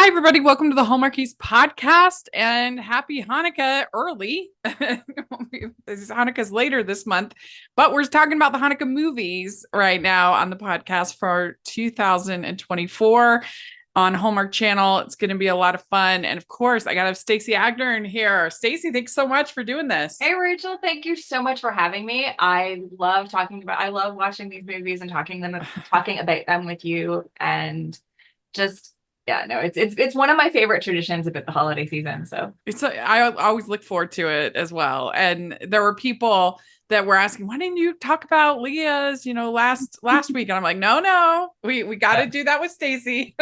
Hi, everybody. Welcome to the Hallmarkies podcast and happy Hanukkah early. Hanukkah's later this month, but we're talking about the Hanukkah movies right now on the podcast for 2024 on Hallmark Channel. It's going to be a lot of fun. And of course, I got to have Stacey Agdern here. Stacey, thanks so much for doing this. Hey, Rachel, thank you so much for having me. I love watching these movies and talking about them with you. And just, yeah, no, it's one of my favorite traditions about the holiday season. So I always look forward to it as well. And there were people that were asking, why didn't you talk about Leah's, last week? And I'm like, no, we got to do that with Stacey.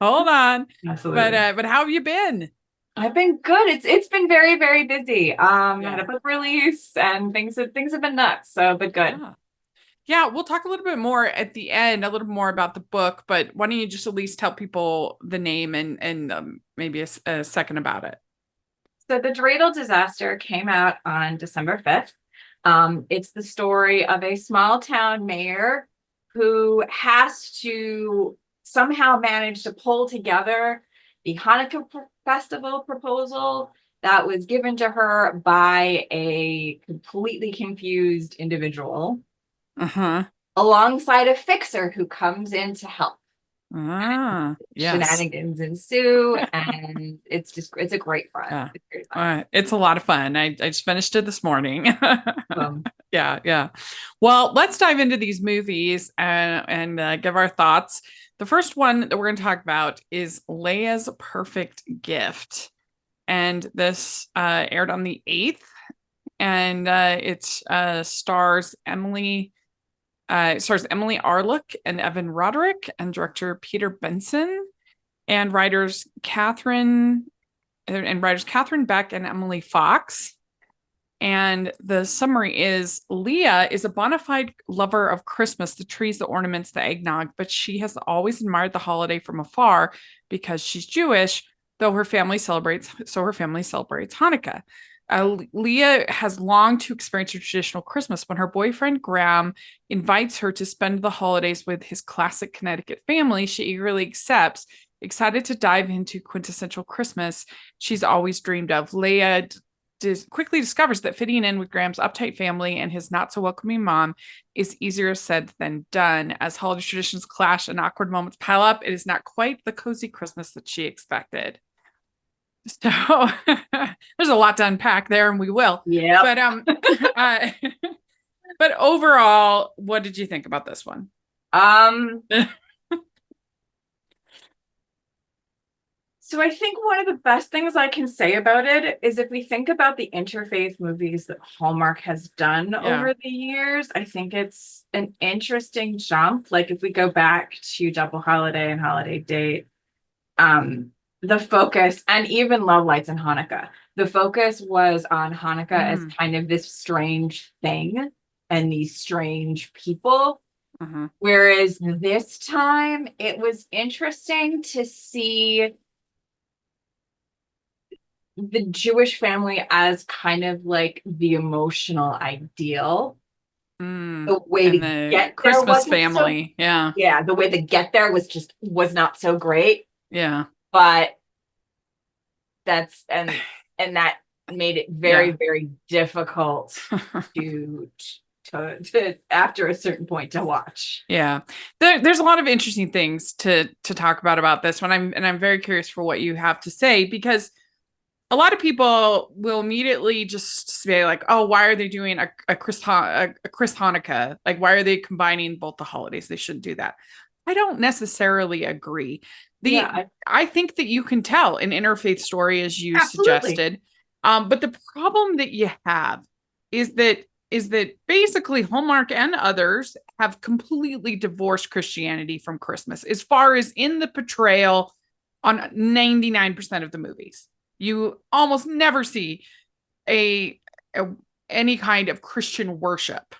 Hold on. Absolutely. But how have you been? I've been good. It's been very, very busy. Had a book release and things have been nuts. So, but good. Yeah, we'll talk a little bit more at the end, a little more about the book, but why don't you just at least tell people the name and maybe a second about it? So the DRIEDL Disaster came out on December 5th. It's the story of a small town mayor who has to somehow manage to pull together the Hanukkah festival proposal that was given to her by a completely confused individual, alongside a fixer who comes in to help. Yes. Shenanigans ensue, and it's a great fun. Yeah. It's great fun. It's a lot of fun. I just finished it this morning. Yeah. Well, let's dive into these movies and give our thoughts. The first one that we're going to talk about is Leah's Perfect Gift, and this aired on the 8th, and it stars Emily Arlick and Evan Roderick, and director Peter Benson, and writers Catherine Beck and Emily Fox. And the summary is Leah is a bona fide lover of Christmas, the trees, the ornaments, the eggnog, but she has always admired the holiday from afar because she's Jewish, though her family celebrates Hanukkah. Leah has longed to experience a traditional Christmas. When her boyfriend Graham invites her to spend the holidays with his classic Connecticut family, she eagerly accepts, excited to dive into quintessential Christmas she's always dreamed of. Leah quickly discovers that fitting in with Graham's uptight family and his not so welcoming mom is easier said than done. As holiday traditions clash and awkward moments pile up, it is not quite the cozy Christmas that she expected. So there's a lot to unpack there, and we will. Yeah. But overall, what did you think about this one? So I think one of the best things I can say about it is if we think about the interfaith movies that Hallmark has done over the years, I think it's an interesting jump. Like if we go back to Double Holiday and Holiday Date, the focus, and even Love Lights and Hanukkah, the focus was on Hanukkah as kind of this strange thing and these strange people. Whereas this time it was interesting to see the Jewish family as kind of like the emotional ideal. The way to get Christmas family. Yeah. The way to get there was not so great. Yeah. But and that made it very, very difficult to after a certain point to watch. Yeah. There's a lot of interesting things to talk about this one. I'm very curious for what you have to say, because a lot of people will immediately just say like, oh, why are they doing a Chris Hanukkah? Like, why are they combining both the holidays? They shouldn't do that. I don't necessarily agree. I think that you can tell an interfaith story, as you suggested. But the problem that you have is that basically Hallmark and others have completely divorced Christianity from Christmas, as far as in the portrayal on 99% of the movies. You almost never see any kind of Christian worship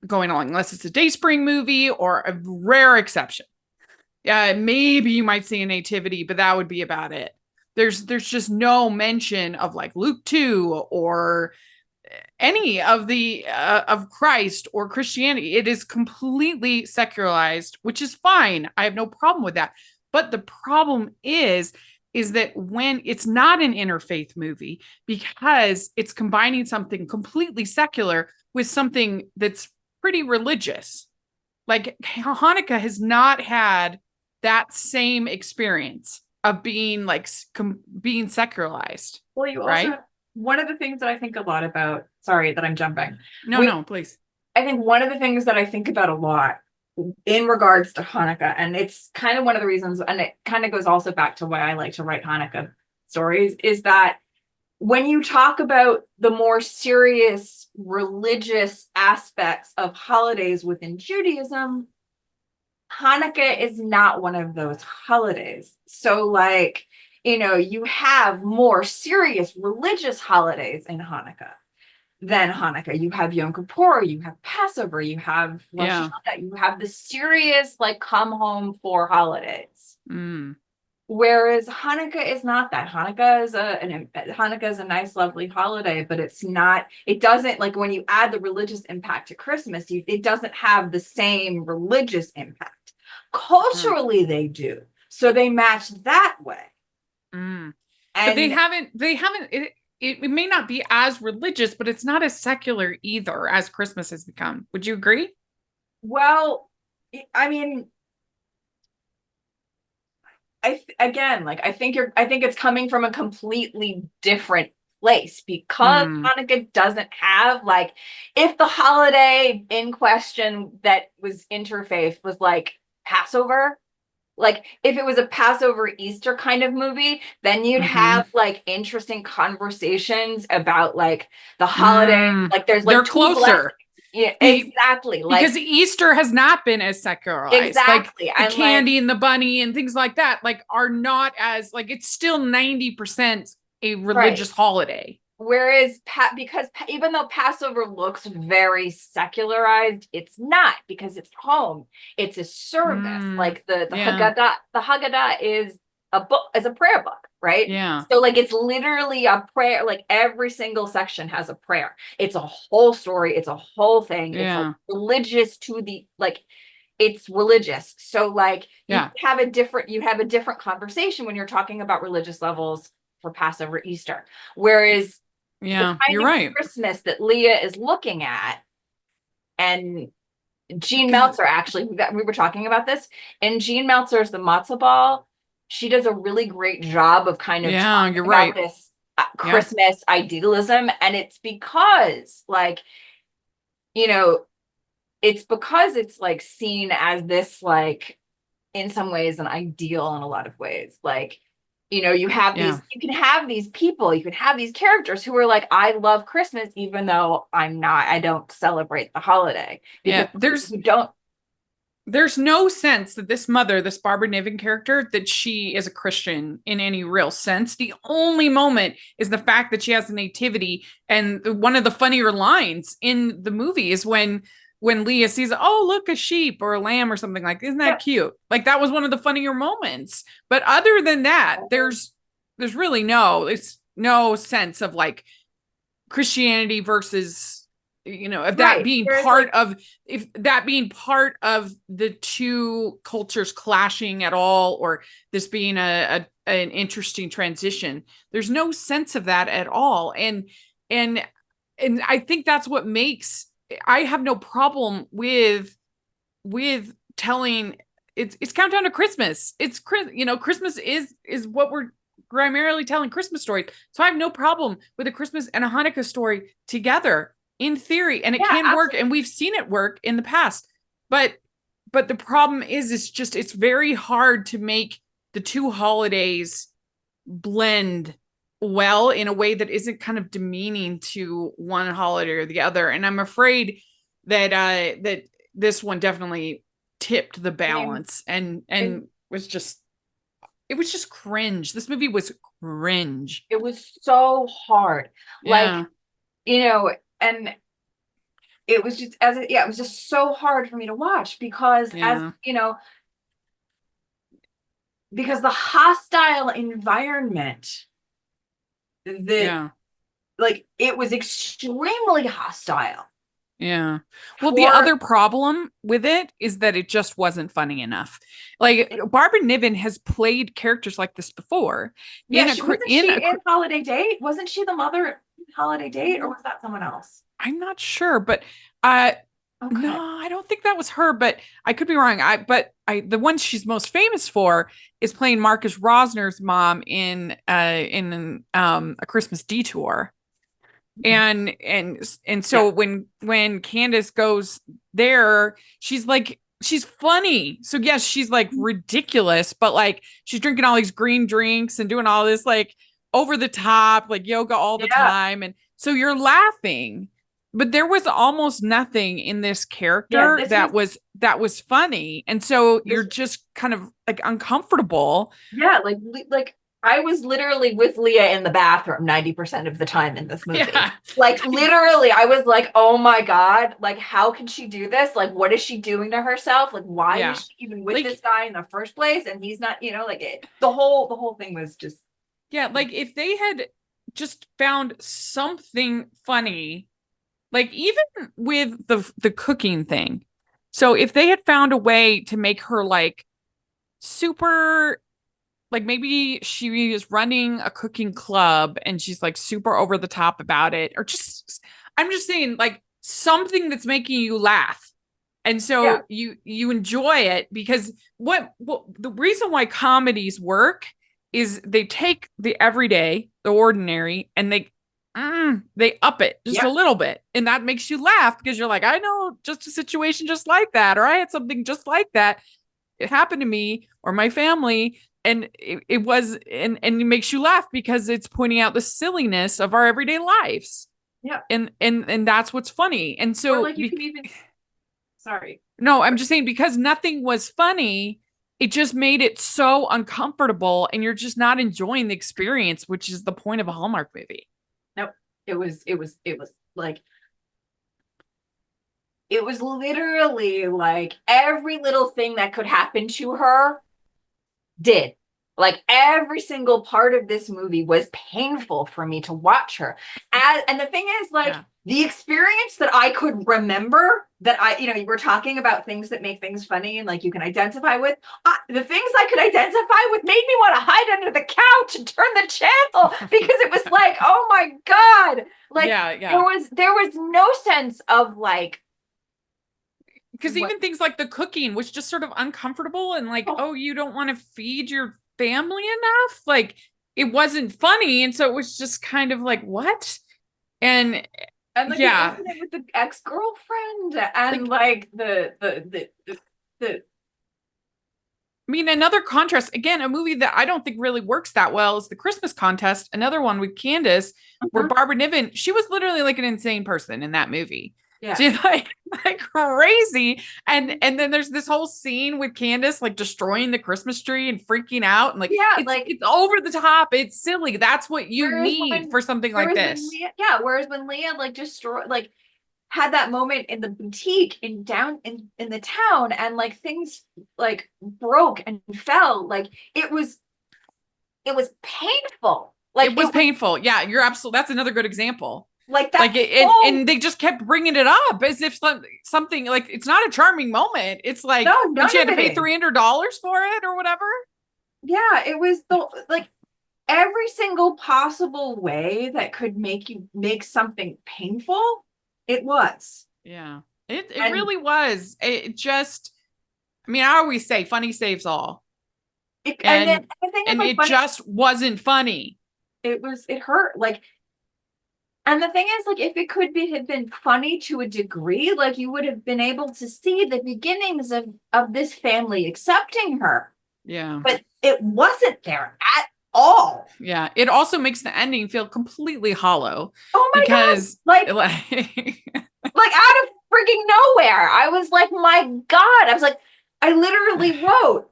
going on, unless it's a Dayspring movie or a rare exception. Yeah, maybe you might see a nativity, but that would be about it. There's just no mention of like Luke 2 or any of the of Christ or Christianity. It is completely secularized, which is fine. I have no problem with that. But the problem is that when it's not an interfaith movie, because it's combining something completely secular with something that's pretty religious. Like Hanukkah has not had that same experience of being like being secularized. Well, you also, right? one of the things that I think a lot about, sorry that I'm jumping. No, please. I think one of the things that I think about a lot in regards to Hanukkah, and it's kind of one of the reasons, and it kind of goes also back to why I like to write Hanukkah stories, is that when you talk about the more serious religious aspects of holidays within Judaism, Hanukkah is not one of those holidays. So, like, you have more serious religious holidays in Hanukkah than Hanukkah. You have Yom Kippur, you have Passover, you have Rosh Hashanah, you have the serious, like, come home for holidays. Whereas Hanukkah is not that. Hanukkah is a nice, lovely holiday, but it doesn't, like, when you add the religious impact to Christmas, it doesn't have the same religious impact. Culturally, they do. So they match that way. But they haven't, it may not be as religious, but it's not as secular either as Christmas has become. Would you agree? Well, I mean, I think it's coming from a completely different place, because Hanukkah doesn't have, like, if the holiday in question that was interfaith was like Passover, like if it was a Passover Easter kind of movie, then you'd have like interesting conversations about like the holiday. Like there's like they're closer. Yeah, exactly. Because Easter has not been as secularized. Exactly. Like the candy and the bunny and things like that, like, are not as, like, it's still 90% a religious holiday. Whereas because even though Passover looks very secularized, it's not, because it's home. It's a service. Like the Haggadah is a book, is a prayer book, right? Yeah. So like it's literally a prayer. Like every single section has a prayer. It's a whole story. It's a whole thing. It's like religious to the, like, it's religious. So like you have a different conversation when you're talking about religious levels for Passover, Easter. Whereas you're right. Christmas that Leah is looking at, and Jean Meltzer, actually, we were talking about this, and Jean Meltzer's The Matzo Ball, she does a really great job of kind of talking about this Christmas idealism. And it's because, like, it's because it's like seen as this, like, in some ways an ideal in a lot of ways. Like, you have these, you can have these people, you can have these characters who are like, I love Christmas, even though I don't celebrate the holiday. Because there's no sense that this mother, this Barbara Niven character, that she is a Christian in any real sense. The only moment is the fact that she has a nativity. And one of the funnier lines in the movie is when Leah sees, oh, look, a sheep or a lamb or something, like, isn't that cute? Like, that was one of the funnier moments. But other than that, there's really no sense of like Christianity versus, if that being part of the two cultures clashing at all, or this being an interesting transition. There's no sense of that at all. And I think that's what makes, I have no problem with telling it's countdown to Christmas. It's Christmas is what we're primarily telling Christmas stories. So I have no problem with a Christmas and a Hanukkah story together in theory, and it can work, and we've seen it work in the past. But the problem is, it's very hard to make the two holidays blend well in a way that isn't kind of demeaning to one holiday or the other. And I'm afraid that this one definitely tipped the balance and was just, it was just cringe. This movie was cringe. It was so hard. Like, and it was just it was just so hard for me to watch, because because the hostile environment that like it was extremely hostile. Yeah. Well, the For other problem with it is that it just wasn't funny enough. Like Barbara Niven has played characters like this before. yeah, she wasn't In she a, in Holiday Date? Wasn't she the mother in Holiday Date, or was that someone else? I'm not sure, but uh no, Okay. I don't think that was her, but I could be wrong. I the one she's most famous for is playing Marcus Rosner's mom in A Christmas Detour. And Yeah. so when Candace goes there, she's funny. So yes, she's like ridiculous, but like she's drinking all these green drinks and doing all this like over the top like yoga all the Yeah. time, and so you're laughing, but there was almost nothing in this Yeah. character that was funny, and so you're This just kind of like uncomfortable. yeah, like I was literally with Leah in the bathroom 90% of the time in this movie. Yeah. Like literally, I was like, oh my God, like how can she do this? Like, what is she doing to herself? Like, why Yeah. is she even with Like, this guy in the first place? And he's not, like the whole thing was just yeah, like if they had just found something funny, like even with the cooking thing. So if they had found a way to make her like super, like maybe she is running a cooking club and she's like super over the top about it, or just I'm just saying like something that's making you laugh. And yeah, so you enjoy it, because what the reason why comedies work is they take the everyday, the ordinary, and they up it just yeah, a little bit, and that makes you laugh because you're like, I know just a situation just like that, or I had something just like that. It happened to me or my family, and it was and it makes you laugh because it's pointing out the silliness of our everyday lives, yeah. and that's what's funny. And Or so like you can even sorry. no, I'm just saying because nothing was funny, it just made it so uncomfortable and you're just not enjoying the experience, which is the point of a Hallmark movie. Nope. It was like it was literally like every little thing that could happen to her did. Like every single part of this movie was painful for me to watch her. And the thing is, like, Yeah. the experience that I could remember that we're talking about things that make things funny and like you can identify with. The things I could identify with made me want to hide under the couch and turn the channel because it was like, oh my God. Like Yeah. there was no sense of like, Because what? even things like the cooking was just sort of uncomfortable and like, Oh, oh, you don't want to feed your family enough. Like it wasn't funny. And so it was just kind of like, what? And and like the yeah, incident with the ex-girlfriend and like the I mean, another contrast, again, a movie that I don't think really works that well is The Christmas Contest, another one with Candace, where uh-huh. Barbara Niven, she was literally like an insane person in that movie. Yeah. She's like crazy. And then there's this whole scene with Candace like destroying the Christmas tree and freaking out. And like Yeah, like it's over the top. It's silly. That's what you need for something like this. whereas when Leah like destroyed like had that moment in the boutique in the town and like things like broke and fell, like it was painful. Like It was painful. Yeah, you're absolutely, that's another good example. like Like that and they just kept bringing it up as if something like it's not a charming moment. It's like no, when none she had of to it pay is. $300 for it or whatever. Yeah, it was the like every single possible way that could make something painful, it was. Yeah, it And really was. It just, I mean, I always say funny saves all, and then and the thing is and like it funny, just wasn't funny. it hurt. Like, and the thing is, like, if it could be had been funny to a degree, like you would have been able to see the beginnings of this family accepting her. Yeah, But it wasn't there at all. yeah. It also makes the ending feel completely hollow Oh my God. because like Like out of freaking nowhere. I was like, my God. I was like, I literally wrote,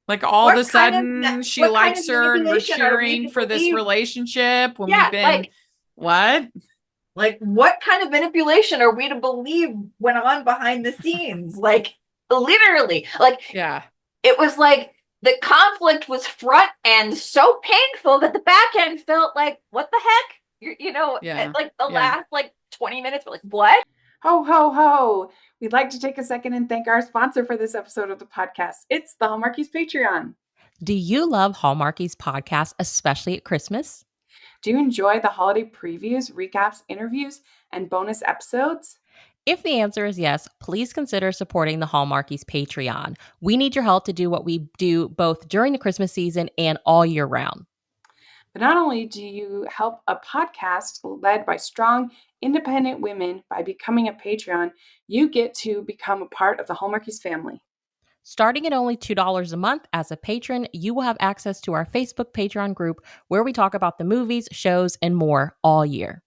like all of a sudden she what kind of likes her and we're manipulation are we cheering to for this believe? relationship when we've Yeah, been what? like what kind of manipulation are we to believe went on behind the scenes? Like literally, like Yeah. it was like the conflict was front end so painful that the back end felt like, what the heck? Yeah. like the Yeah. last like 20 minutes, but like, what? Ho, ho, ho. We'd like to take a second and thank our sponsor for this episode of the podcast. It's the Hallmarkies Patreon. Do you love Hallmarkies podcast, especially at Christmas? Do you enjoy the holiday previews, recaps, interviews, and bonus episodes? If the answer is yes, please consider supporting the Hallmarkies Patreon. We need your help to do what we do both during the Christmas season and all year round. But not only do you help a podcast led by strong, independent women by becoming a Patreon, you get to become a part of the Hallmarkies family. Starting at only $2 a month as a patron, you will have access to our Facebook Patreon group where we talk about the movies, shows, and more all year.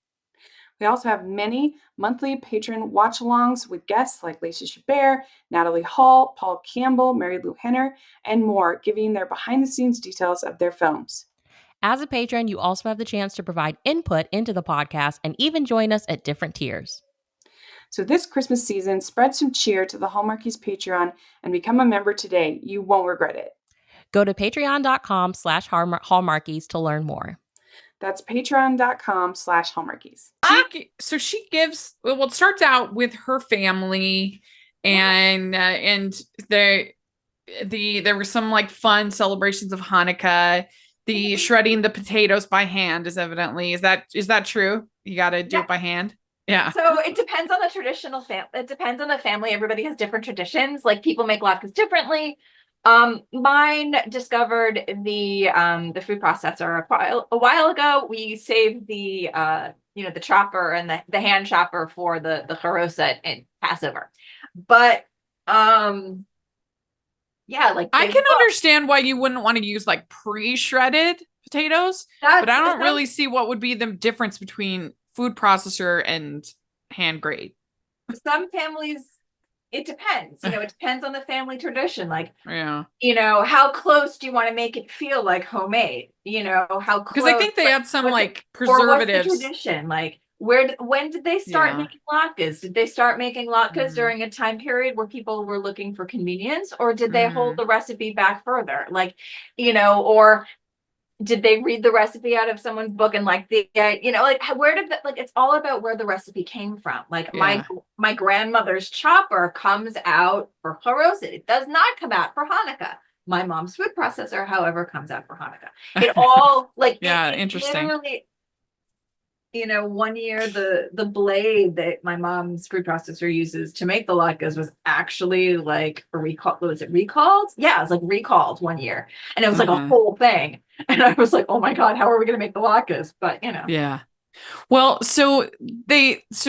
We also have many monthly patron watch-alongs with guests like Lacey Chabert, Natalie Hall, Paul Campbell, Mary Lou Henner, and more, giving their behind-the-scenes details of their films. As a patron, you also have the chance to provide input into the podcast and even join us at different tiers. So this Christmas season, spread some cheer to the Hallmarkies Patreon and become a member today. You won't regret it. Go to patreon.com/Hallmarkies to learn more. That's patreon.com/Hallmarkies. So she gives, well, it starts out with her family and there were some like fun celebrations of Hanukkah. The shredding the potatoes by hand is evidently, is that true? You got to do it by hand? Yeah. So it depends on the traditional family. It depends on the family. Everybody has different traditions. Like people make latkes differently. Mine discovered the food processor a while ago. We saved the the chopper and the hand chopper for the charoset and Passover. But yeah, like I can understand why you wouldn't want to use like pre-shredded potatoes, but I don't really see what would be the difference between food processor and hand grate. Some families, it depends. It depends on the family tradition. Like, yeah, how close do you want to make it feel like homemade? How close? Because I think they had some like preservatives. Or what's the tradition? Like, when did they start making latkes? Did they start making latkes during a time period where people were looking for convenience, or did they hold the recipe back further? Like, or did they read the recipe out of someone's book and like where did it's all about where the recipe came from. Like my grandmother's chopper comes out for charoset. It does not come out for Hanukkah. My mom's food processor, however, comes out for Hanukkah. It all interesting. Literally, one year the blade that my mom's food processor uses to make the latkes was actually like a recall. Was it recalled? Yeah, it was like recalled one year, and it was like a whole thing. And I was like, oh my God, how are we going to make the latkes? But yeah. Well, so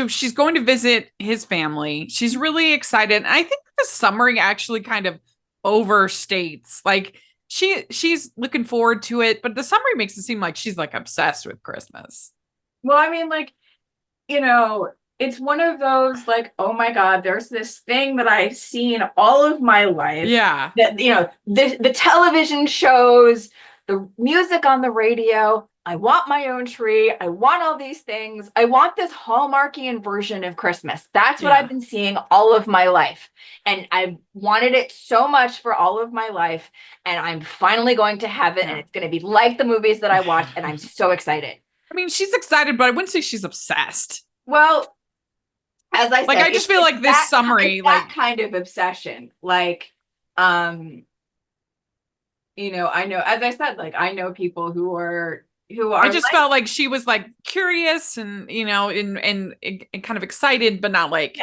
she's going to visit his family. She's really excited. And I think the summary actually kind of overstates. Like she's looking forward to it, but the summary makes it seem like she's like obsessed with Christmas. Well, I mean, like, it's one of those like, oh my God, there's this thing that I've seen all of my life. Yeah. That, the television shows, the music on the radio. I want my own tree. I want all these things. I want this Hallmarkian version of Christmas. That's what I've been seeing all of my life. And I've wanted it so much for all of my life. And I'm finally going to have it. And it's going to be like the movies that I watch. And I'm so excited. I mean, she's excited, but I wouldn't say she's obsessed. Well, as I said, I just feel like this summary, that kind of obsession, like, I know, as I said, like, I know people who are. I just felt like she was like curious and and kind of excited, but not like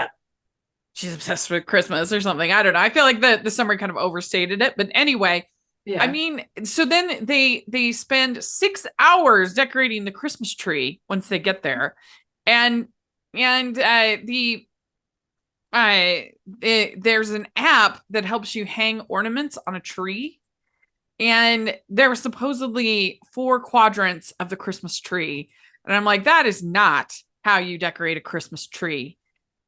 she's obsessed with Christmas or something. I don't know. I feel like the summary kind of overstated it, but anyway. Yeah. I mean, so then they spend 6 hours decorating the Christmas tree once they get there, and there's an app that helps you hang ornaments on a tree, and there were supposedly 4 quadrants of the Christmas tree, and I'm like, that is not how you decorate a Christmas tree.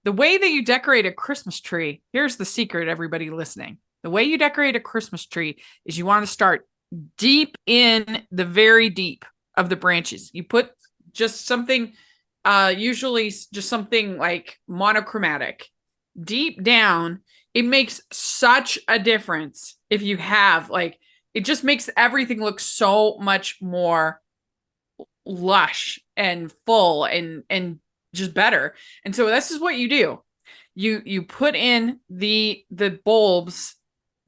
The way that you decorate a Christmas tree, here's the secret, everybody listening. The way you decorate a Christmas tree is you want to start deep in the very deep of the branches. You put just something, usually just something like monochromatic, deep down. It makes such a difference if you have it just makes everything look so much more lush and full and just better. And so this is what you do. You put in the bulbs,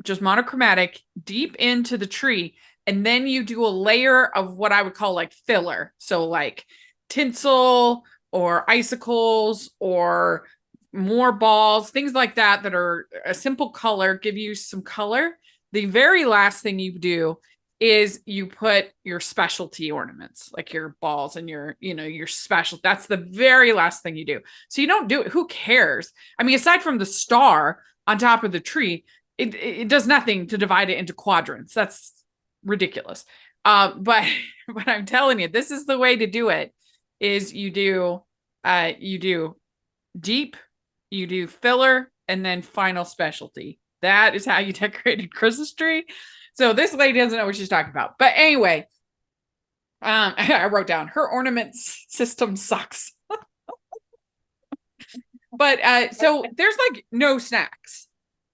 just monochromatic, deep into the tree, and then you do a layer of what I would call like filler. So like tinsel or icicles or more balls, things like that are a simple color, give you some color. The very last thing you do is you put your specialty ornaments, like your balls and your special. That's the very last thing you do. So you don't do it. Who cares? I mean, aside from the star on top of the tree, it does nothing to divide it into quadrants. That's ridiculous. But I'm telling you, this is the way to do it. Is you do deep, you do filler, and then final specialty. That is how you decorated Christmas tree. So this lady doesn't know what she's talking about. But anyway, I wrote down her ornament system sucks. But so there's like no snacks.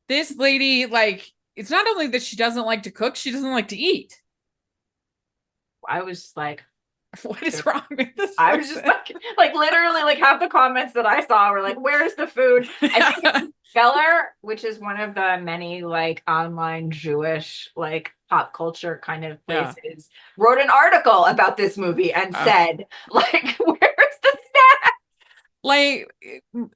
This lady, like, it's not only that she doesn't like to cook, she doesn't like to eat. I was just like, what is wrong with this? I was just like literally like half the comments that I saw were like, where's the food? I think Geller, which is one of the many like online Jewish like pop culture kind of places, wrote an article about this movie and said, like, where's the snack? Like,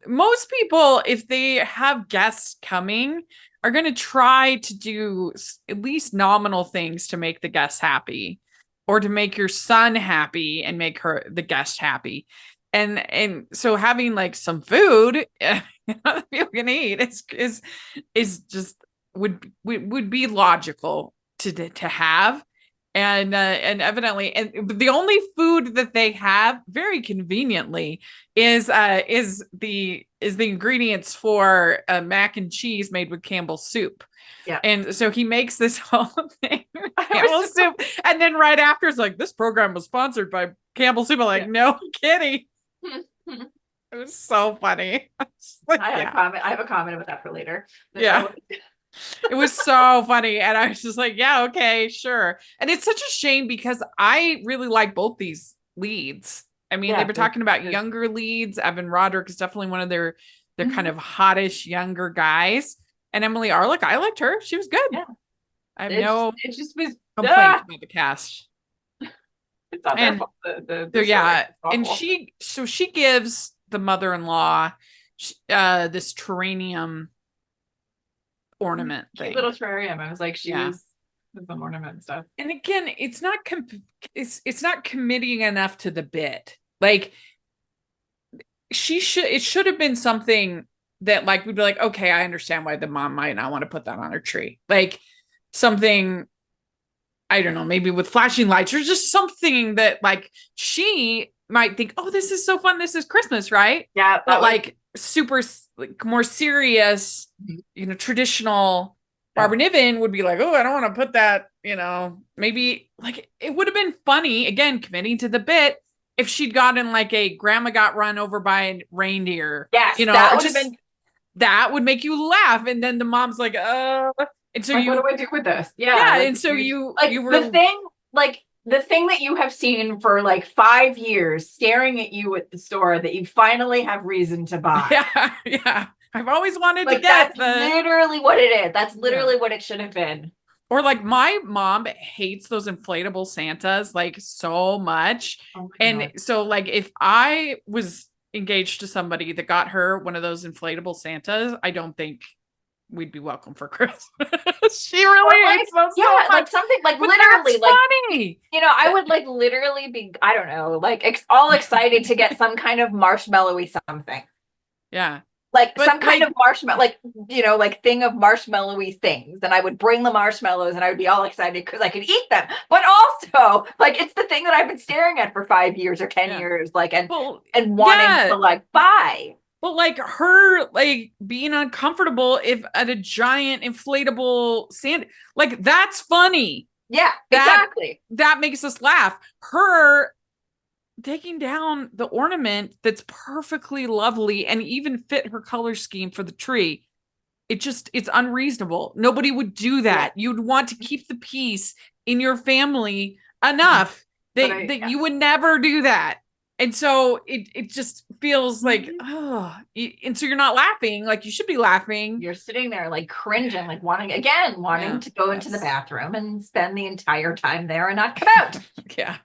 most people, if they have guests coming, are going to try to do at least nominal things to make the guests happy, or to make your son happy and make the guest happy. And so having like some food people can eat is just would be logical to have. And evidently, and the only food that they have very conveniently is the ingredients for mac and cheese made with Campbell's soup. Yeah. And so he makes this whole thing, Campbell's soup. And then right after it's like, this program was sponsored by Campbell's soup. I'm like, no kidding. It was so funny. Like, I have a comment about that for later. Yeah. It was so funny. And I was just like, yeah, okay, sure. And it's such a shame because I really like both these leads. I mean, they've been talking about younger leads. Evan Roderick is definitely one of their kind of hottish younger guys. And Emily Arlick, I liked her. She was good. Yeah. I have it just was complaints about the cast. It's not their fault. And she gives the mother-in-law this terrarium ornament thing. Little terrarium. I was like, she was some ornament and stuff. And again, it's not committing enough to the bit. Like, it should have been something that like we'd be like, okay, I understand why the mom might not want to put that on her tree. Like something, I don't know, maybe with flashing lights or just something that like she might think, oh, this is so fun. This is Christmas, right? Yeah. But like super like more serious, traditional Barbara Niven would be like, oh, I don't want to put that, maybe like it would have been funny, again, committing to the bit, if she'd gotten like a grandma got run over by a reindeer. Yes, that would have been. That would make you laugh. And then the mom's like, and so like, what do I do with this? Yeah. Yeah. Like, and so you were the thing that you have seen for like 5 years staring at you at the store that you finally have reason to buy. Yeah. Yeah. I've always wanted like, to get that's literally what it is. That's literally what it should have been. Or like my mom hates those inflatable Santas like so much. Oh and God. So like if I was engaged to somebody that got her one of those inflatable Santas, I don't think we'd be welcome for Christmas. She really hates those. Yeah, so much. Like something like but literally like funny. I would like literally be, I don't know, like all excited to get some kind of marshmallowy something. Yeah. Like some kind of marshmallow, like thing of marshmallowy things. And I would bring the marshmallows and I would be all excited because I could eat them. But also, like, it's the thing that I've been staring at for 5 years or 10 years, like, and wanting to like buy. But like her, like being uncomfortable if at a giant inflatable sand, like that's funny. Yeah, exactly. That makes us laugh. Her taking down the ornament that's perfectly lovely and even fit her color scheme for the tree. It's unreasonable. Nobody would do that. Yeah. You'd want to keep the peace in your family enough You would never do that. And so it just feels like, and so you're not laughing like you should be laughing. You're sitting there like cringing, like wanting to go into the bathroom and spend the entire time there and not come out. Yeah.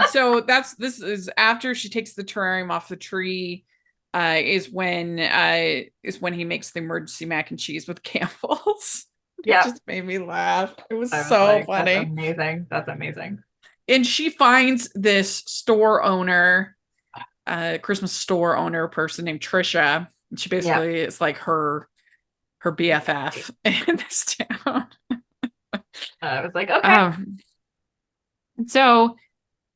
So this is after she takes the terrarium off the tree, is when he makes the emergency mac and cheese with Campbell's. Yeah. It just made me laugh. It was so funny. That's amazing. That's amazing. And she finds this store owner, Christmas store owner person named Trisha. And she basically is like her BFF in this town. I was like, okay. So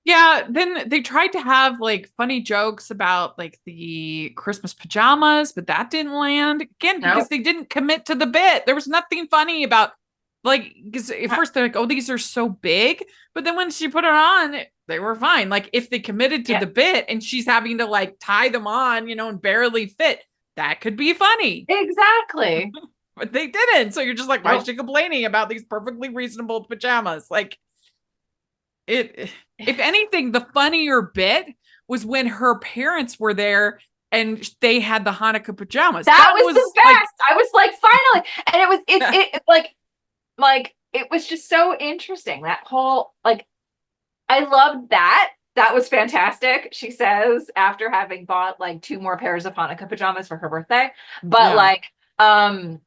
yeah, then they tried to have like funny jokes about like the Christmas pajamas, but that didn't land again because they didn't commit to the bit. There was nothing funny about, like, because at first they're like, oh, these are so big. But then when she put it on, they were fine. Like, if they committed to the bit and she's having to like tie them on, and barely fit, that could be funny. Exactly. But they didn't. So you're just like, why is she complaining about these perfectly reasonable pajamas? Like, if anything, the funnier bit was when her parents were there and they had the Hanukkah pajamas. That was the best. Like, I was like, finally. And it was just so interesting. That whole, like, I loved that. That was fantastic. She says after having bought like 2 more pairs of Hanukkah pajamas for her birthday. But I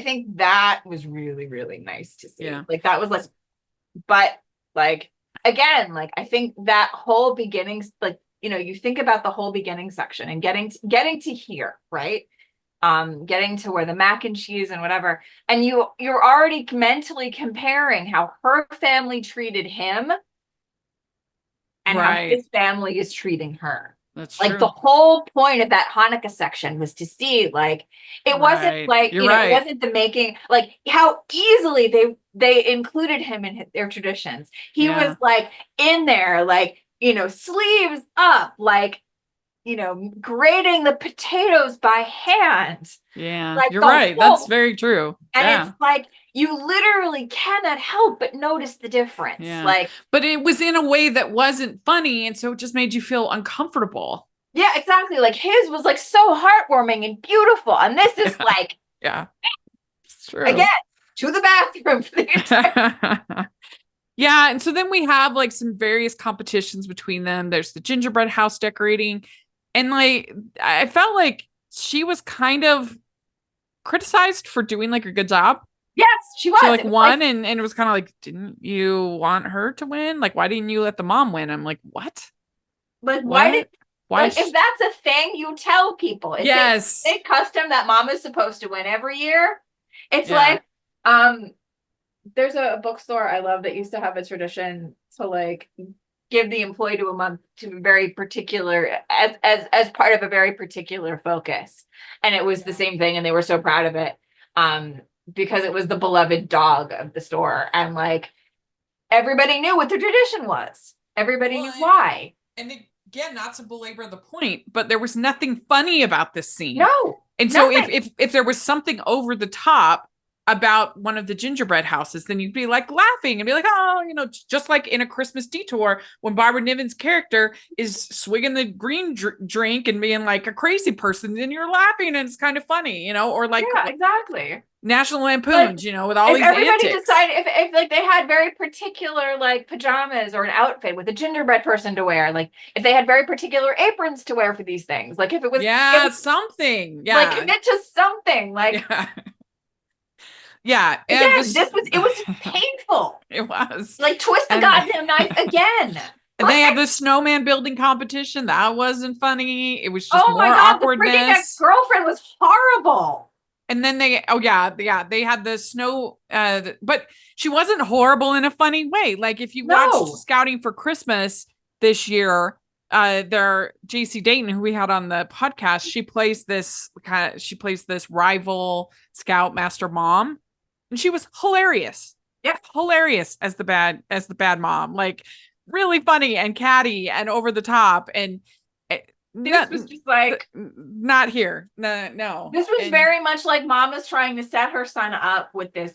think that was really, really nice to see. Yeah. Like that was like, but like, again, like I think that whole beginning, like, you think about the whole beginning section and getting to here, right? Getting to where the mac and cheese and whatever, and you're already mentally comparing how her family treated him and how his family is treating her. That's like true. The whole point of that Hanukkah section was to see, like, it wasn't like, it wasn't the making, like how easily they included him in their traditions. He was like in there, like, sleeves up, like, grating the potatoes by hand. Yeah, like you're right. That's very true. And it's like, you literally cannot help but notice the difference. Yeah. Like, but it was in a way that wasn't funny. And so it just made you feel uncomfortable. Yeah, exactly. Like his was like so heartwarming and beautiful. And this is like, it's true. Again, to the bathroom for the entire Yeah. And so then we have like some various competitions between them. There's the gingerbread house decorating. And like, I felt like she was kind of criticized for doing like a good job. Yes, she was. She like won, and it was kind of like, didn't you want her to win? Like, why didn't you let the mom win? I'm like, what? Like, why if that's a thing, you tell people. It's a custom that mom is supposed to win every year. It's like, there's a bookstore I love that used to have a tradition to like give the employee to a month to a very particular as part of a very particular focus. And it was the same thing, and they were so proud of it. Because it was the beloved dog of the store. And like, everybody knew what the tradition was. Everybody knew why. And again, not to belabor the point, but there was nothing funny about this scene. No. And so if there was something over the top about one of the gingerbread houses, then you'd be like laughing and be like, oh, just like in A Christmas Detour, when Barbara Niven's character is swigging the green drink and being like a crazy person, then you're laughing and it's kind of funny, or like exactly. National Lampoons, with all these everybody antics. Decided if like they had very particular like pajamas or an outfit with a gingerbread person to wear, like if they had very particular aprons to wear for these things, like if it was something, like commit to something, like Again, it was painful. It was like twist the goddamn knife again. And they had the snowman building competition. That wasn't funny. It was just more awkwardness. The freaking ex-girlfriend was horrible. And then they had the snow, but she wasn't horrible in a funny way. Like if you watched Scouting for Christmas this year, their JC Dayton, who we had on the podcast, she plays this rival scoutmaster mom, and she was hilarious. Yeah, hilarious as the bad mom, like really funny and catty and over the top. And this was just like not here. No. This was very much like mom was trying to set her son up with this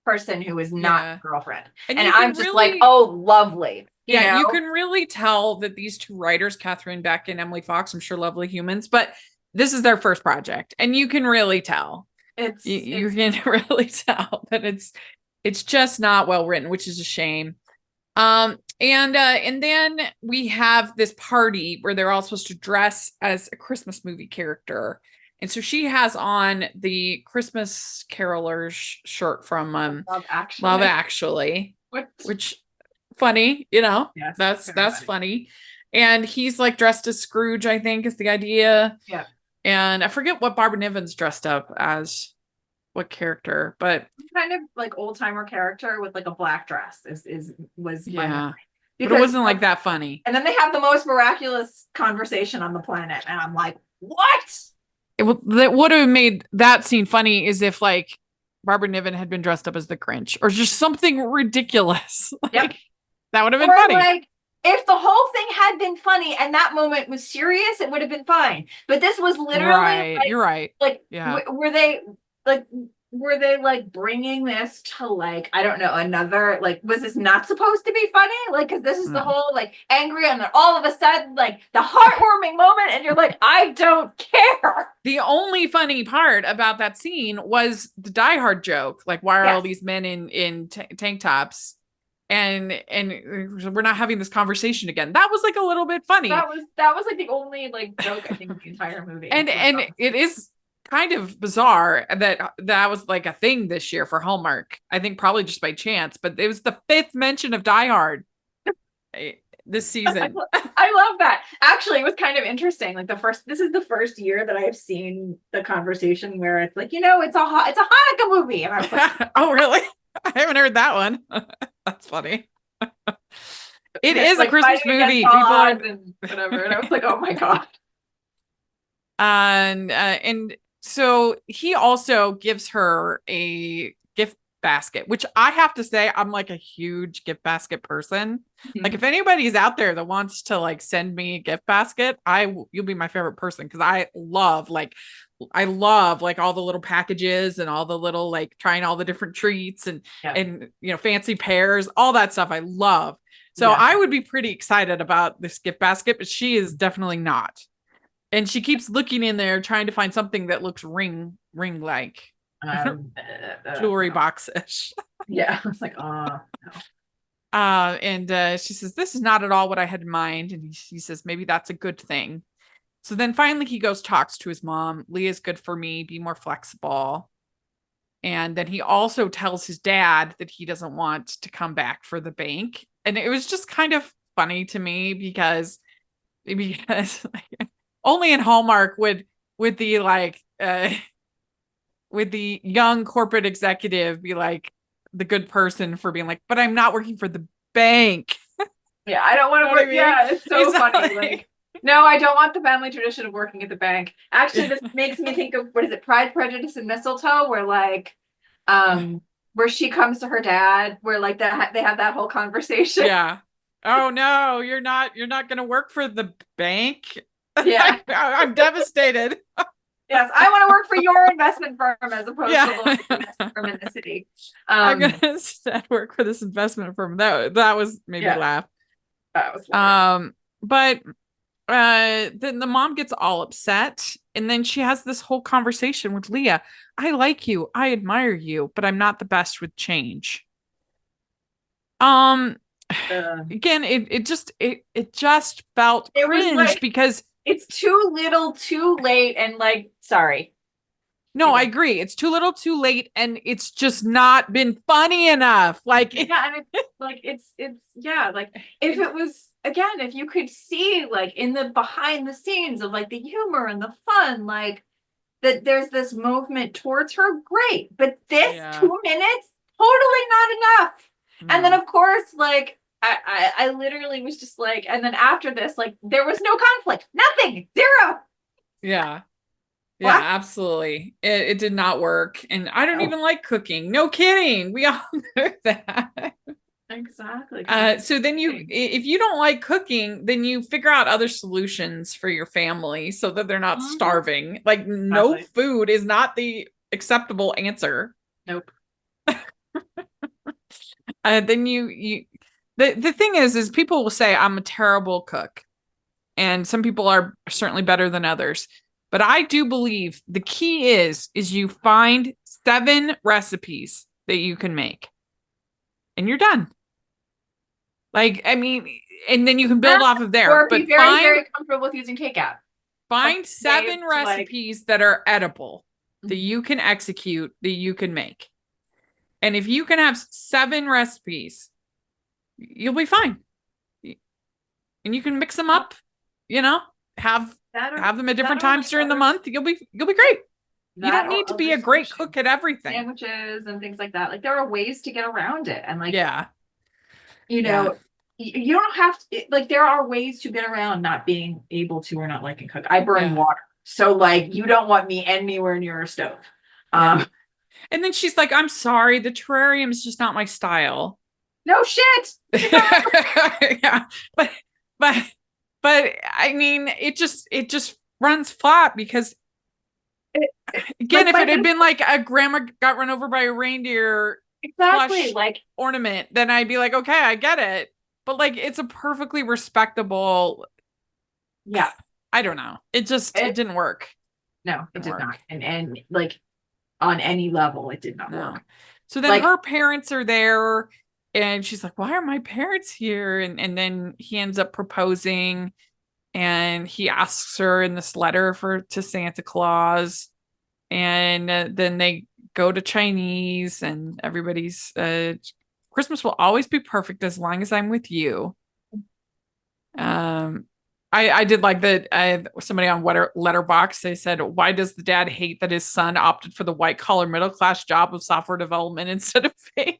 person who is not Yeah. a girlfriend. And And you can I'm just really- like, oh, lovely. You Yeah, you know? can really tell that these two writers, Catherine Beck and Emily Fox, I'm sure lovely humans, but this is their first project. And you can really tell. You can really tell that it's just not well written, which is a shame. And then we have this party where they're all supposed to dress as a Christmas movie character. And so she has on the Christmas Carolers shirt from Love Actually. Love Actually, What? which funny, you know. Yes, that's very funny. And he's like dressed as Scrooge, I think is the idea. Yeah. And I forget what Barbara Niven's dressed up as, what character, but Kind of like old timer character with like a black dress was my yeah. memory. But it Because- wasn't like that funny. And then they have the most miraculous conversation on the planet, and I'm like, what? That would have made that scene funny is if like Barbara Niven had been dressed up as the Grinch or just something ridiculous. Like, Yep. That would have been Or funny. like, if the whole thing had been funny and that moment was serious, it would have been fine. But this was literally Right. like, You're right. like Yeah. were they like bringing this to like, I don't know, another, like, was this not supposed to be funny? Like, because this is the No. whole like angry and then all of a sudden like the heartwarming moment and you're like, I don't care. The only funny part about that scene was the Die Hard joke. Like, why are all Yes. these men in tank tops? And we're not having this conversation again. That was like a little bit funny. That was like the only like joke I think in the entire movie. and it is kind of bizarre that was like a thing this year for Hallmark. I think probably just by chance, but it was the 5th mention of Die Hard this season. I love that. Actually, it was kind of interesting. Like this is the first year that I have seen the conversation where it's like, it's a Hanukkah movie, and I was like, Oh, really? I haven't heard that one. That's funny. It is like, a Christmas fighting against movie. all People are, odds and whatever, and I was like, oh my god. and so he also gives her a gift basket, which I have to say, I'm like a huge gift basket person. Mhm. Like if anybody's out there that wants to like send me a gift basket, you'll be my favorite person, because I love like all the little packages and all the little like trying all the different treats and fancy pears, all that stuff I love. So Yeah. I would be pretty excited about this gift basket, but she is definitely not. And she keeps looking in there trying to find something that looks ring like jewelry box-ish. Yeah, I was like, oh no. And she says, this is not at all what I had in mind. And he says, maybe that's a good thing. So then finally he talks to his mom. Leah's good for me. Be more flexible. And then he also tells his dad that he doesn't want to come back for the bank. And it was just kind of funny to me because like, only in Hallmark would the like with the young corporate executive be like the good person for being like, but I'm not working for the bank. Yeah, I don't want to You know what work. I mean? Yeah, it's so Exactly. funny. Like, no, I don't want the family tradition of working at the bank. Actually, this makes me think of, what is it, Pride, Prejudice, and Mistletoe, where like, where she comes to her dad, where like they have that whole conversation. Yeah. Oh no, you're not going to work for the bank. Yeah. I'm devastated. Yes, I want to work for your investment firm as opposed Yeah. to the local investment firm in the city. I'm going to instead work for this investment firm. That was made me laugh. That was hilarious. But then the mom gets all upset, and then she has this whole conversation with Leah. I like you, I admire you, but I'm not the best with change. Again, it just felt It was cringe like- because It's too little, too late, and like, sorry. no, I agree. It's too little, too late, and it's just not been funny enough. Like, Yeah, and it's like it's like if it was, again, if you could see like in the behind the scenes of like the humor and the fun, like that there's this movement towards her, great. But this 2 minutes, totally not enough. And then of course, like I literally was just like, and then after this, like there was no conflict, nothing, zero. Yeah. What? Absolutely. It did not work. And I don't even like cooking. No kidding. We all know that. Exactly. So then if you don't like cooking, then you figure out other solutions for your family so that they're not starving. Like no Exactly. food is not the acceptable answer. Nope. Then the thing is people will say I'm a terrible cook, and some people are certainly better than others. But I do believe the key is you find 7 recipes that you can make, and you're done. Like, I mean, and then you can build off of there. Or But be very comfortable with using K-Cap. Find 7 recipes that are edible, that you can execute, that you can make. And if you can have 7 recipes, you'll be fine. And you can mix them up, have them at different times during the month. You'll be great. You don't need to be a great cook at everything. Sandwiches and things like that. Like, there are ways to get around it. And like, you don't have to, like, there are ways to get around not being able to or not liking cook. I burn water. So like, you don't want me anywhere near a stove. And then she's like, I'm sorry, the terrarium is just not my style. No shit. Yeah. But I mean, it just runs flat because again, if it had been like a grandma got run over by a reindeer like ornament, then I'd be like, okay, I get it. But like, it's a perfectly respectable. Yeah. I don't know. It didn't work. No, it did not. And like, on any level, it did not work. So then her parents are there, and she's like, why are my parents here? And then he ends up proposing, and he asks her in this letter to Santa Claus. And then they go to Chinese, and everybody's Christmas will always be perfect as long as I'm with you. I did like that. Somebody on Letterboxd, they said, why does the dad hate that his son opted for the white collar middle class job of software development instead of baking?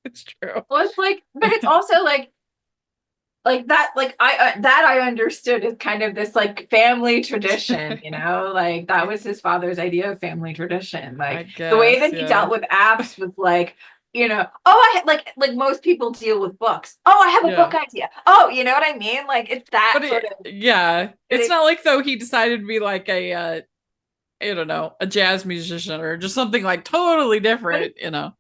It's true. Well, it's like, but it's also like that, like I understood is kind of this like family tradition, like that was his father's idea of family tradition. Like, the way that he dealt with apps was like, I like most people deal with books. Oh, I have a book idea. Oh, you know what I mean? Like, it's that sort of. Yeah. It's not like, though, he decided to be like I don't know, a jazz musician or just something like totally different, So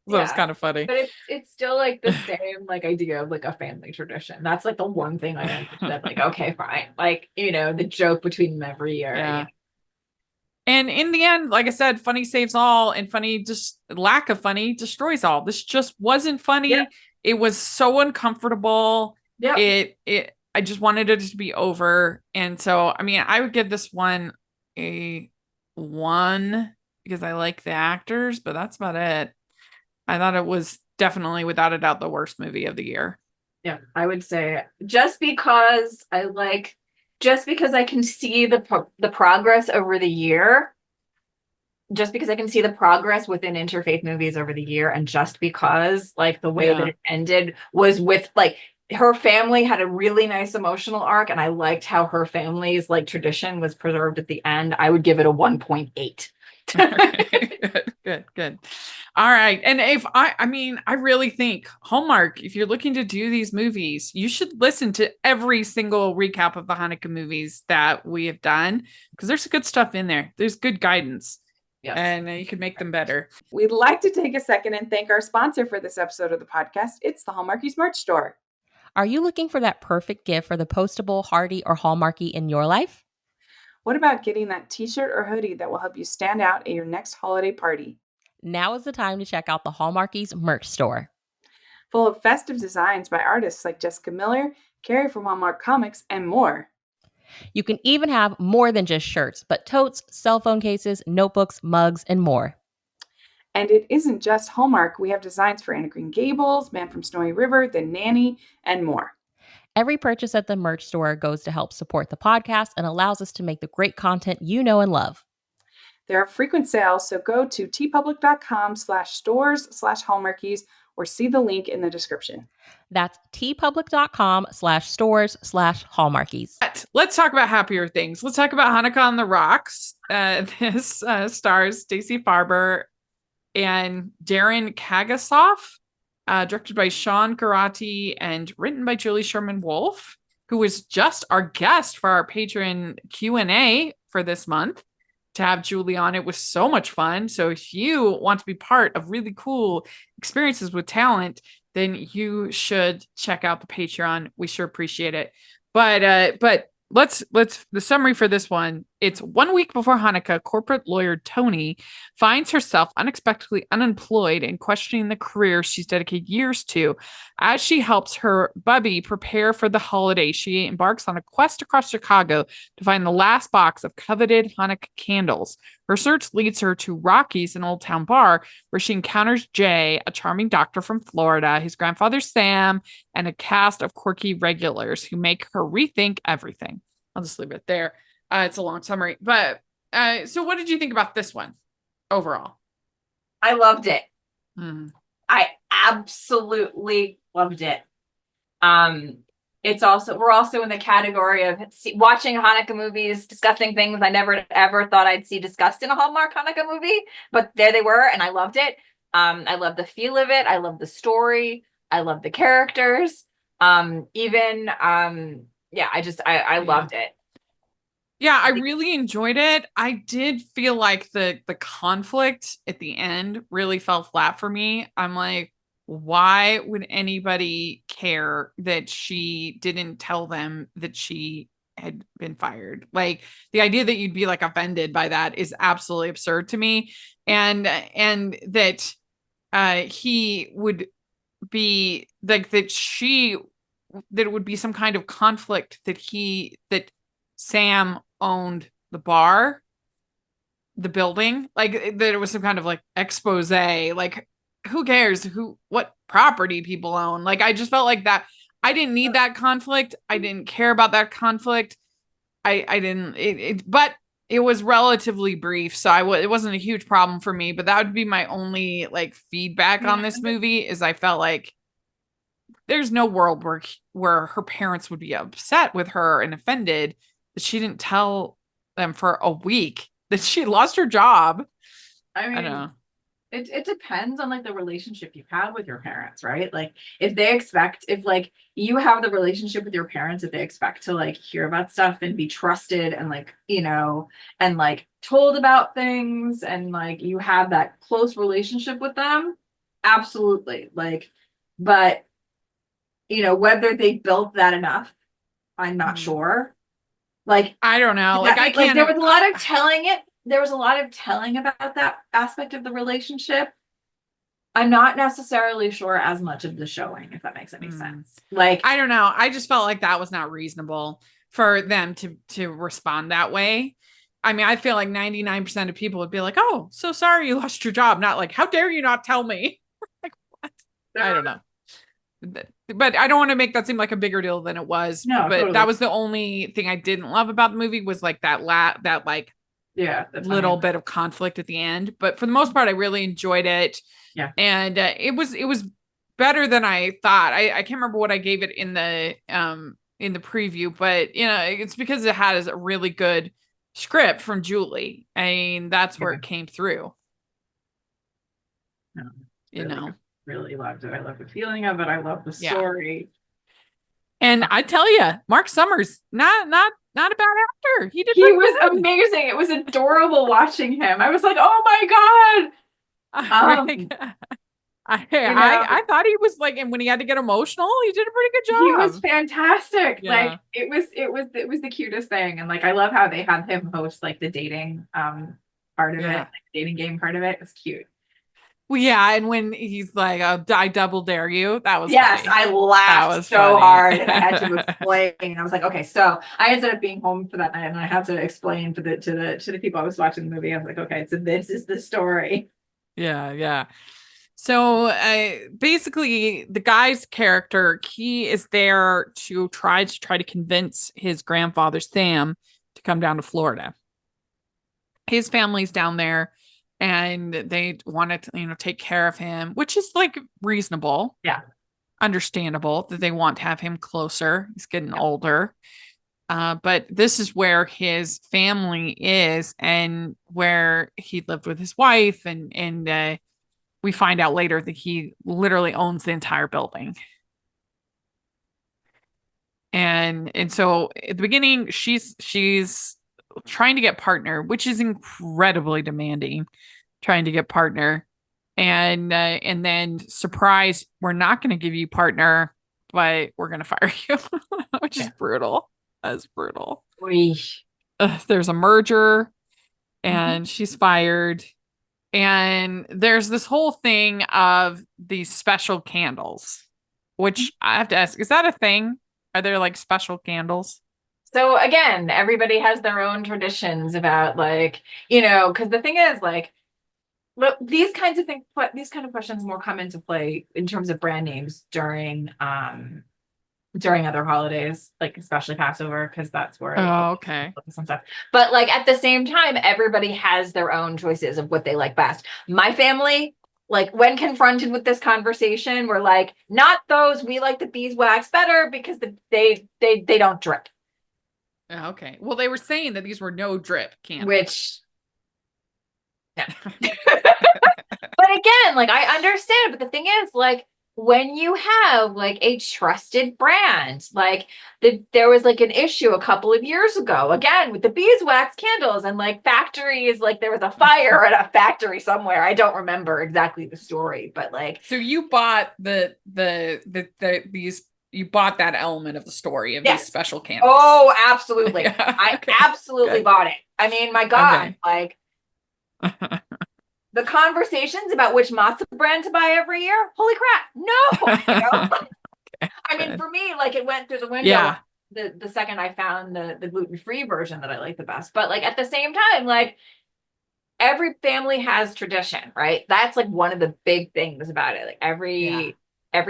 it's kind of funny. But it's still like the same like idea of like a family tradition. That's like the one thing I understood. Like, okay, fine. Like, the joke between them every year. Yeah. And in the end, like I said, funny saves all, and lack of funny destroys all. This just wasn't funny. Yep. It was so uncomfortable. Yeah. I just wanted it to be over. And so, I mean, I would give this one a 1 because I like the actors, but that's about it. I thought it was definitely, without a doubt, the worst movie of the year. Yeah, I would say just because I can see the progress over the year, just because I can see the progress within interfaith movies over the year, and just because like the way that it ended was with like her family had a really nice emotional arc, and I liked how her family's like tradition was preserved at the end, I would give it a 1.8. Good. All right. And if I really think Hallmark, if you're looking to do these movies, you should listen to every single recap of the Hanukkah movies that we have done, because there's good stuff in there. There's good guidance. Yes. And you can make them better. We'd like to take a second and thank our sponsor for this episode of the podcast. It's the Hallmarkies merch store. Are you looking for that perfect gift for the postable, hearty, or Hallmarky in your life? What about getting that t-shirt or hoodie that will help you stand out at your next holiday party? Now is the time to check out the Hallmarkies merch store. Full of festive designs by artists like Jessica Miller, Carrie from Hallmark Comics, and more. You can even have more than just shirts, but totes, cell phone cases, notebooks, mugs, and more. And it isn't just Hallmark. We have designs for Anna Green Gables, Man from Snowy River, The Nanny, and more. Every purchase at the merch store goes to help support the podcast and allows us to make the great content you know and love. There are frequent sales, so go to tpublic.com/stores/Hallmarkies or see the link in the description. That's tpublic.com/stores/Hallmarkies. Let's talk about happier things. Let's talk about Hanukkah on the Rocks. This stars Stacey Farber and Darren Kagasoff. Directed by Sean Garati and written by Julie Sherman-Wolf, who was just our guest for our Patreon Q&A for this month. to have Julie on. It was so much fun. So if you want to be part of really cool experiences with talent, then you should check out the Patreon. We sure appreciate it. But let's the summary for this one. It's 1 week before Hanukkah, corporate lawyer Tony finds herself unexpectedly unemployed and questioning the career she's dedicated years to. As she helps her bubby prepare for the holiday, she embarks on a quest across Chicago to find the last box of coveted Hanukkah candles. Her search leads her to Rocky's, an old town bar, where she encounters Jay, a charming doctor from Florida, his grandfather Sam, and a cast of quirky regulars who make her rethink everything. I'll just leave it there. It's a long summary. But so what did you think about this one overall? I loved it. Mm. I absolutely loved it. We're also in the category of watching Hanukkah movies, discussing things I never ever thought I'd see discussed in a Hallmark Hanukkah movie, but there they were, and I loved it. I love the feel of it. I love the story. I love the characters. I loved it. Yeah, I really enjoyed it. I did feel like the conflict at the end really fell flat for me. I'm like, why would anybody care that she didn't tell them that she had been fired? Like, the idea that you'd be like offended by that is absolutely absurd to me. And that he would be like that it would be some kind of conflict that Sam owned the bar, the building, like that it was some kind of like expose, like who cares what property people own? Like, I just felt like that I didn't need that conflict. I didn't care about that conflict. I didn't, but it was relatively brief. So it wasn't a huge problem for me, but that would be my only like feedback on this movie is I felt like there's no world where her parents would be upset with her and offended that she didn't tell them for a week that she lost her job. I mean, I don't know. It depends on like the relationship you have with your parents, right? Like if like you have the relationship with your parents, if they expect to like hear about stuff and be trusted and like, and like told about things and like you have that close relationship with them, absolutely. Like, but whether they built that enough, I'm not sure. Like, I don't know. Like, I can't. Like, there was a lot of telling it. There was a lot of telling about that aspect of the relationship. I'm not necessarily sure as much of the showing, if that makes any sense. Like, I don't know. I just felt like that was not reasonable for them to respond that way. I mean, I feel like 99% of people would be like, "Oh, so sorry you lost your job." Not like, "How dare you not tell me?" Like, what? I don't know. But I don't want to make that seem like a bigger deal than it was. No, but totally. That was the only thing I didn't love about the movie was like that little bit of conflict at the end. But for the most part, I really enjoyed it. Yeah. And it was better than I thought. I can't remember what I gave it in the preview, but it's because it has a really good script from Julie. I mean, that's where it came through. No, really loved it. I love the feeling of it. I love the story. And I tell you, Mark Summers, not a bad actor. He was amazing. It was adorable watching him. I was like, oh my God. I thought he was like, and when he had to get emotional, he did a pretty good job. He was fantastic. Yeah. Like it was the cutest thing. And like, I love how they had him host like the dating part of it, like the dating game part of it. It's cute. Well, yeah, and when he's like, I double dare you, that was funny. I laughed so hard and I had to explain. I was like, okay, so I ended up being home for that night and I had to explain to the people I was watching the movie. I was like, okay, so this is the story. Yeah. So basically, the guy's character, he is there to try to convince his grandfather Sam to come down to Florida. His family's down there. And they wanted to, take care of him, which is like reasonable. Yeah. Understandable that they want to have him closer. He's getting older. But this is where his family is and where he lived with his wife. And we find out later that he literally owns the entire building. And so at the beginning, she's trying to get partner, which is incredibly demanding, trying to get partner. And then surprise, we're not going to give you partner, but we're going to fire you, which is brutal. That's brutal. There's a merger and she's fired. And there's this whole thing of these special candles, which I have to ask, is that a thing? Are there like special candles? So again, everybody has their own traditions about like, because the thing is like, look, these kinds of things, these kind of questions more come into play in terms of brand names during other holidays, like especially Passover, because that's where some stuff. But like at the same time, everybody has their own choices of what they like best. My family, like when confronted with this conversation, we're like, not those. We like the beeswax better because they don't drip. Okay. Well, they were saying that these were no drip candles. Which, no. But again, like I understand, but the thing is, like, when you have like a trusted brand, like there was like an issue a couple of years ago, again, with the beeswax candles and like factories, like there was a fire at a factory somewhere. I don't remember exactly the story, but like. So you bought you bought that element of the story of these special candles. Oh, absolutely. Yeah, I absolutely bought it. I mean, my God, like the conversations about which matzah brand to buy every year. Holy crap. No. I mean, for me, like it went through the window. Yeah. The second I found the gluten-free version that I like the best. But like at the same time, like every family has tradition, right? That's like one of the big things about it. Like every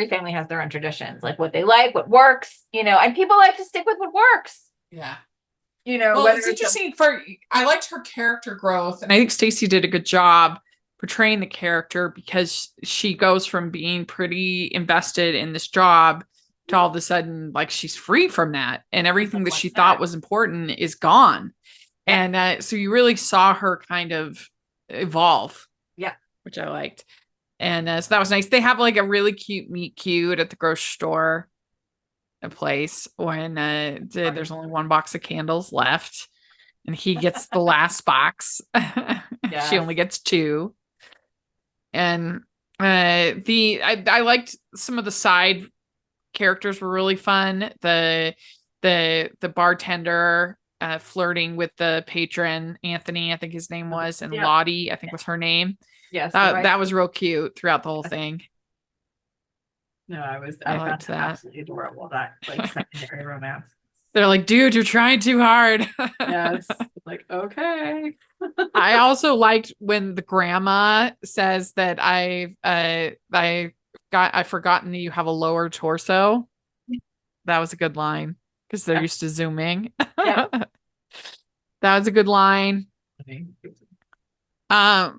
family has their own traditions, like what they like, what works, and people like to stick with what works. Yeah. Well, it's interesting I liked her character growth, and I think Stacey did a good job portraying the character because she goes from being pretty invested in this job to all of a sudden, like she's free from that, and everything that she thought was important is gone. And so you really saw her kind of evolve. Yeah. Which I liked. And so that was nice. They have like a really cute meet cute at the grocery store. A place when there's only one box of candles left and he gets the last box. She only gets 2. And I liked some of the side characters were really fun. The bartender flirting with the patron, Anthony, I think his name was, and Lottie, I think was her name. Yes. That was real cute throughout the whole thing. No, I found that absolutely adorable, that like secondary romance. They're like, dude, you're trying too hard. Yes. Like, okay. I also liked when the grandma says that I've forgotten that you have a lower torso. That was a good line because they're used to zooming. Yeah. That was a good line. I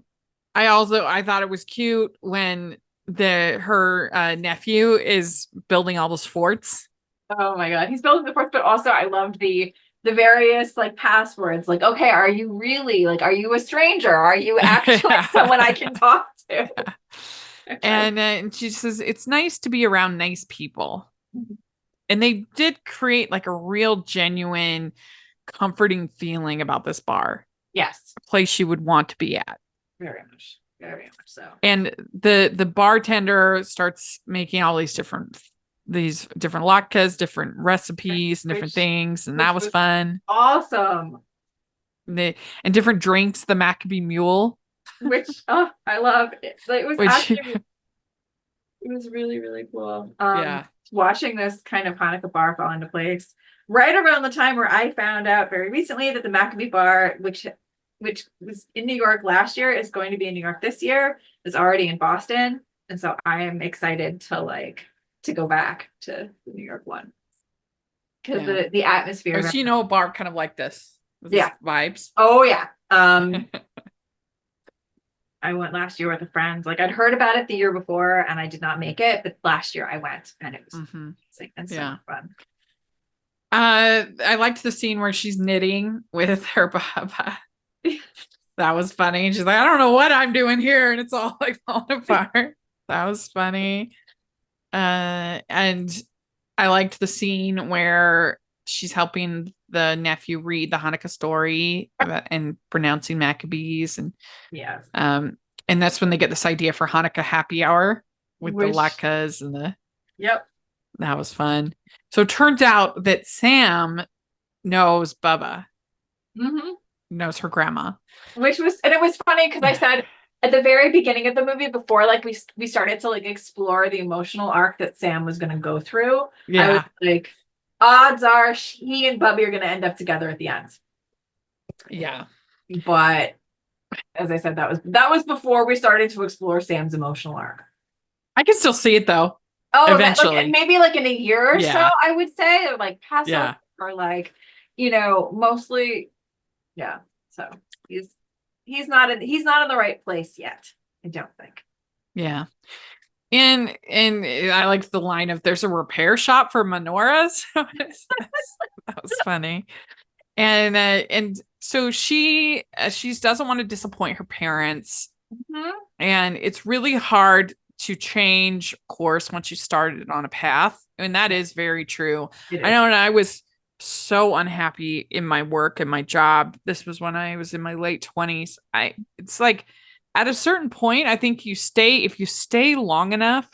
thought it was cute when her nephew is building all those forts. Oh my God, he's building the forts, but also I loved the various like passwords. Like, okay, are you a stranger? Are you actually someone I can talk to? And she says it's nice to be around nice people. And they did create like a real genuine comforting feeling about this bar. Yes. A place she would want to be at. Very much so. And the bartender starts making all these different latkes, different recipes, and different things, and that was fun. Awesome. And different drinks, the Maccabee Mule, which I love. It was really, really cool. Watching this kind of Hanukkah bar fall into place right around the time where I found out very recently that the Maccabee bar, which was in New York last year, is going to be in New York this year, is already in Boston. And so I am excited to go back to the New York one. Because the atmosphere. So you know a bar kind of like this. Vibes. Oh yeah. I went last year with a friend. Like I'd heard about it the year before and I did not make it, but last year I went and it was amazing and so much fun. I liked the scene where she's knitting with her baba. That was funny. She's like, I don't know what I'm doing here, and it's all like falling apart. That was funny. And I liked the scene where she's helping the nephew read the Hanukkah story and pronouncing Maccabees, and Yes. and that's when they get this idea for Hanukkah happy hour with the Which- latkes and the. Yep. That was fun. So it turns out that Sam knows Bubba, Mm-hmm. knows her grandma. Which was, and it was funny because I said at the very beginning of the movie, before like we started to like explore the emotional arc that Sam was going to go through. I was Yeah. like, odds are he and Bubby are going to end up together at the end. Yeah. But as I said, that was before we started to explore Sam's emotional arc. I can still see it though. Oh, Eventually. maybe like in a year or so, Yeah. I would say, or like past Yeah. or like, mostly, yeah. So he's not in the right place yet. I don't think. Yeah. And I liked the line of there's a repair shop for menorahs. That was funny. And so she doesn't want to disappoint her parents. Mm-hmm. And it's really hard to change course once you started on a path. And that is very true. I know, and I was so unhappy in my work and my job. This was when I was in my late 20s. It's like at a certain point, I think if you stay long enough,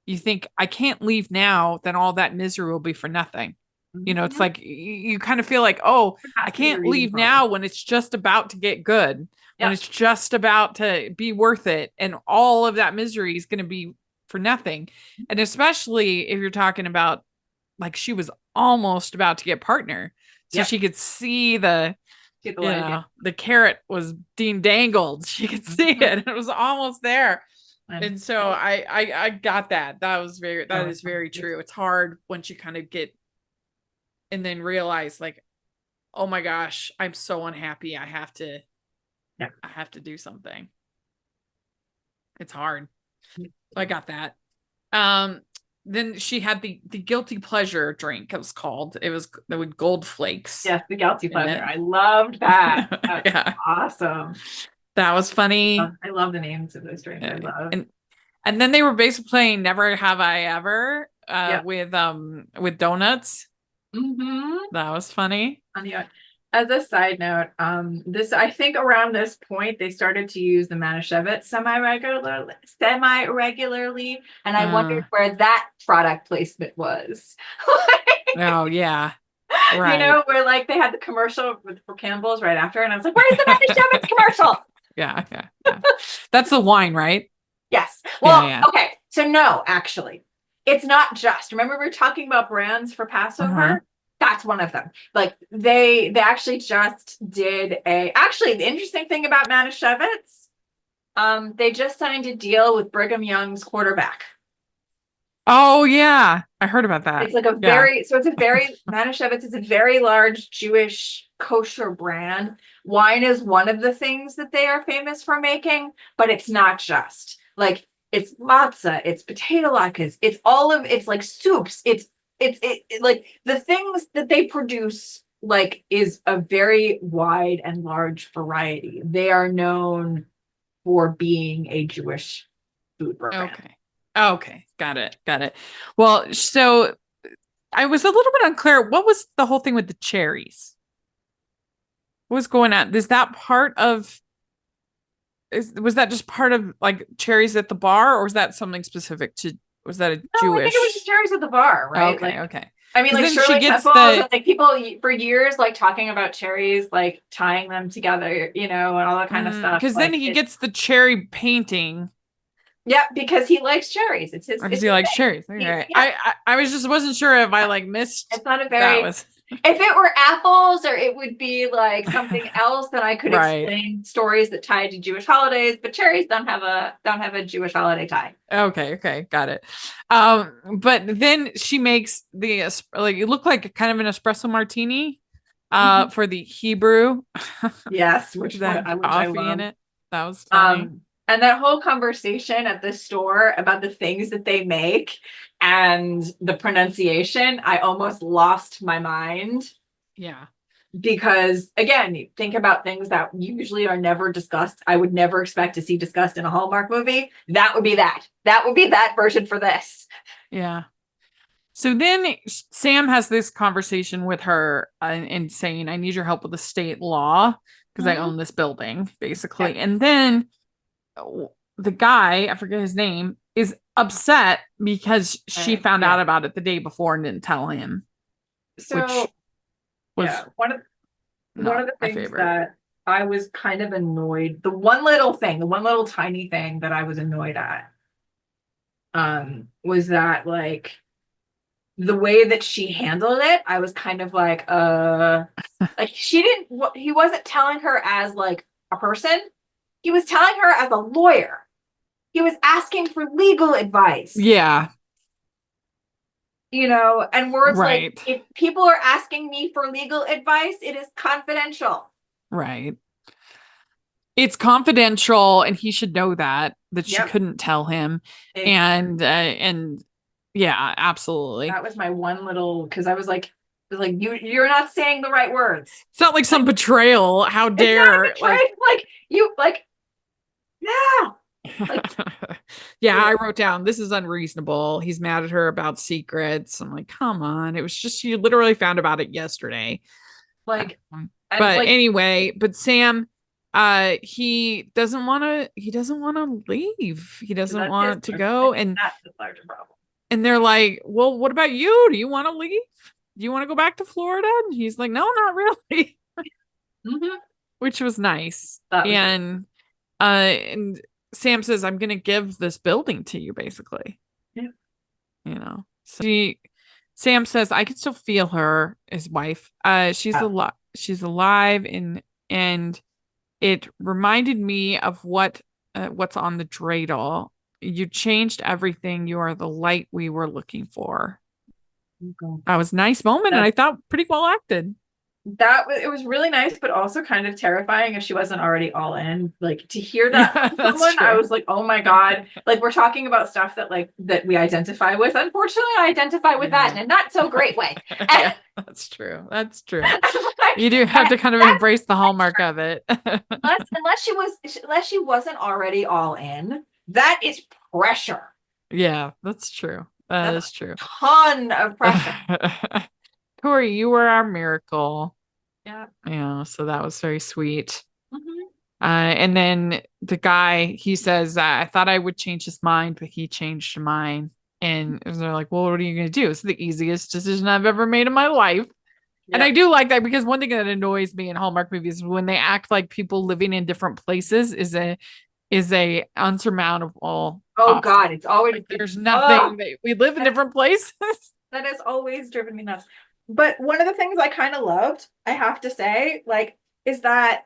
you think I can't leave now, then all that misery will be for nothing. It's like you kind of feel like, oh, I can't leave now when it's just about to get good, when it's just about to be worth it. And all of that misery is going to be for nothing. And especially if you're talking about like she was almost about to get partner. So she could see the carrot was being dangled. She could see it. It was almost there. And so I got that. That is very true. It's hard once you kind of get and then realize like, oh my gosh, I'm so unhappy. I have to do something. It's hard. I got that. Then she had the guilty pleasure drink. It was called. It was the gold flakes. Yes, the guilty pleasure. I loved that. That was awesome. That was funny. I love the names of those drinks. I love. And then they were basically playing Never Have I Ever with donuts. Mm-hmm. That was funny. As a side note, I think around this point they started to use the Manischewitz semi-regularly, and I wondered where that product placement was. Oh yeah, right. Where like they had the commercial for Campbell's right after, and I was like, "Where's the Manischewitz commercial?" Yeah. That's the wine, right? Yes. Well, okay. So no, actually, it's not just. Remember, we were talking about brands for Passover. That's one of them. Like they actually just did actually the interesting thing about Manischewitz, they just signed a deal with Brigham Young's quarterback. Oh yeah. I heard about that. It's like Manischewitz is a very large Jewish kosher brand. Wine is one of the things that they are famous for making, but it's not just like it's matzah, it's potato latkes, it's like soups, it's like the things that they produce like is a very wide and large variety. They are known for being a Jewish food brand. Okay. Got it. Well, so I was a little bit unclear. What was the whole thing with the cherries? What was going on? Was that just part of like cherries at the bar, or was that something specific to? Was that a Jewish? I think it was just cherries at the bar, right? Okay. I mean, like Shirley Temples, and like people for years, like talking about cherries, like tying them together, and all that kind of stuff. Because then he gets the cherry painting. Yeah, because he likes cherries. It's his. Because he likes cherries. Right. I wasn't sure if I like missed. It's not a very. If it were apples, or it would be like something else, then I could explain stories that tie to Jewish holidays. But cherries don't have a Jewish holiday tie. Okay, got it. But then she makes it looked like kind of an espresso martini, for the Hebrew. Yes, which had coffee in it. That was funny. And that whole conversation at the store about the things that they make and the pronunciation, I almost lost my mind. Yeah. Because again, you think about things that usually are never discussed. I would never expect to see discussed in a Hallmark movie. That would be that. That would be that version for this. Yeah. So then Sam has this conversation with her and saying, I need your help with the state law because I own this building, basically. Yeah. And then the guy, I forget his name, is upset because she found out about it the day before and didn't tell him. So, which was one of the things that I was kind of annoyed. The one little tiny thing that I was annoyed at was that, like, the way that she handled it, I was kind of like, like he wasn't telling her as like a person. He was telling her as a lawyer. He was asking for legal advice. Yeah. You know, and words like, if people are asking me for legal advice, it is confidential. Right. It's confidential, and he should know that she couldn't tell him. And yeah, absolutely. That was my one little, because I was like, you're not saying the right words. It's not like some betrayal. How dare? Yeah, I wrote down, this is unreasonable. He's mad at her about secrets. I'm like, come on. It was just, she literally found about it yesterday. But anyway, but Sam, he doesn't want to leave. He doesn't want to go. And that's the larger problem. And they're like, well, what about you? Do you want to leave? Do you want to go back to Florida? And he's like, no, not really. Which was nice. And Sam says, I'm going to give this building to you, basically. Yeah. You know, so Sam says, I can still feel her, his wife. She's alive. And it reminded me of what's on the dreidel. You changed everything. You are the light we were looking for. That was a nice moment, and I thought pretty well acted. It was really nice, but also kind of terrifying if she wasn't already all in. Like, to hear that from someone, I was like, oh my God. Like, we're talking about stuff that we identify with. Unfortunately, I identify with that in a not so great way. That's true. That's true. You do have to kind of embrace the hallmark of it. unless she wasn't already all in. That is pressure. Yeah, that's true. That's true. Ton of pressure. Tori, you were our miracle. Yeah. Yeah, so that was very sweet. And then the guy, he says, I thought I would change his mind, but he changed mine. And they're like, well, what are you going to do? It's the easiest decision I've ever made in my life. Yeah. And I do like that, because one thing that annoys me in Hallmark movies is when they act like people living in different places is a unsurmountable. Oh God, it's always like, there's nothing that we live in different places. That has always driven me nuts. But one of the things I kind of loved, I have to say, is that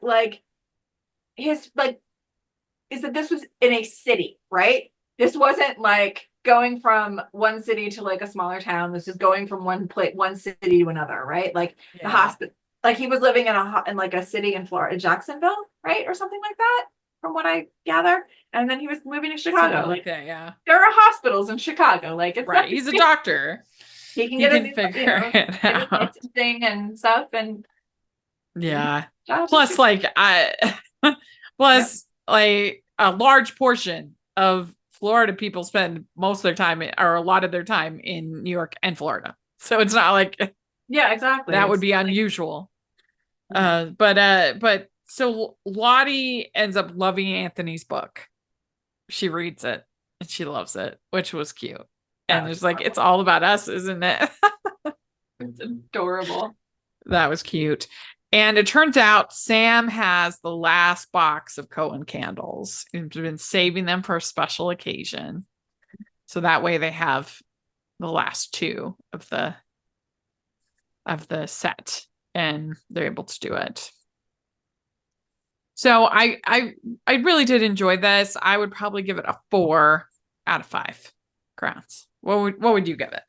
this was in a city, right? This wasn't like going from one city to like a smaller town. This is going from one city to another, right? Like the hospital, like he was living in a city in Florida, Jacksonville, right? Or something like that, from what I gather. And then he was moving to Chicago. Like that, yeah. There are hospitals in Chicago. Like, it's right. He's a doctor. He can figure it out. Thing and stuff. And yeah. Plus, like a large portion of Florida people spend most of their time or a lot of their time in New York and Florida. So it's not like exactly. That would be unusual. But so Lottie ends up loving Anthony's book. She reads it and she loves it, which was cute. And there's like, it's all about us, isn't it? It's adorable. That was cute. And it turns out Sam has the last box of Cohen candles. He's been saving them for a special occasion. So that way they have the last two of the set and they're able to do it. So I really did enjoy this. I would probably give it a 4 out of 5 crowns. What would you give it?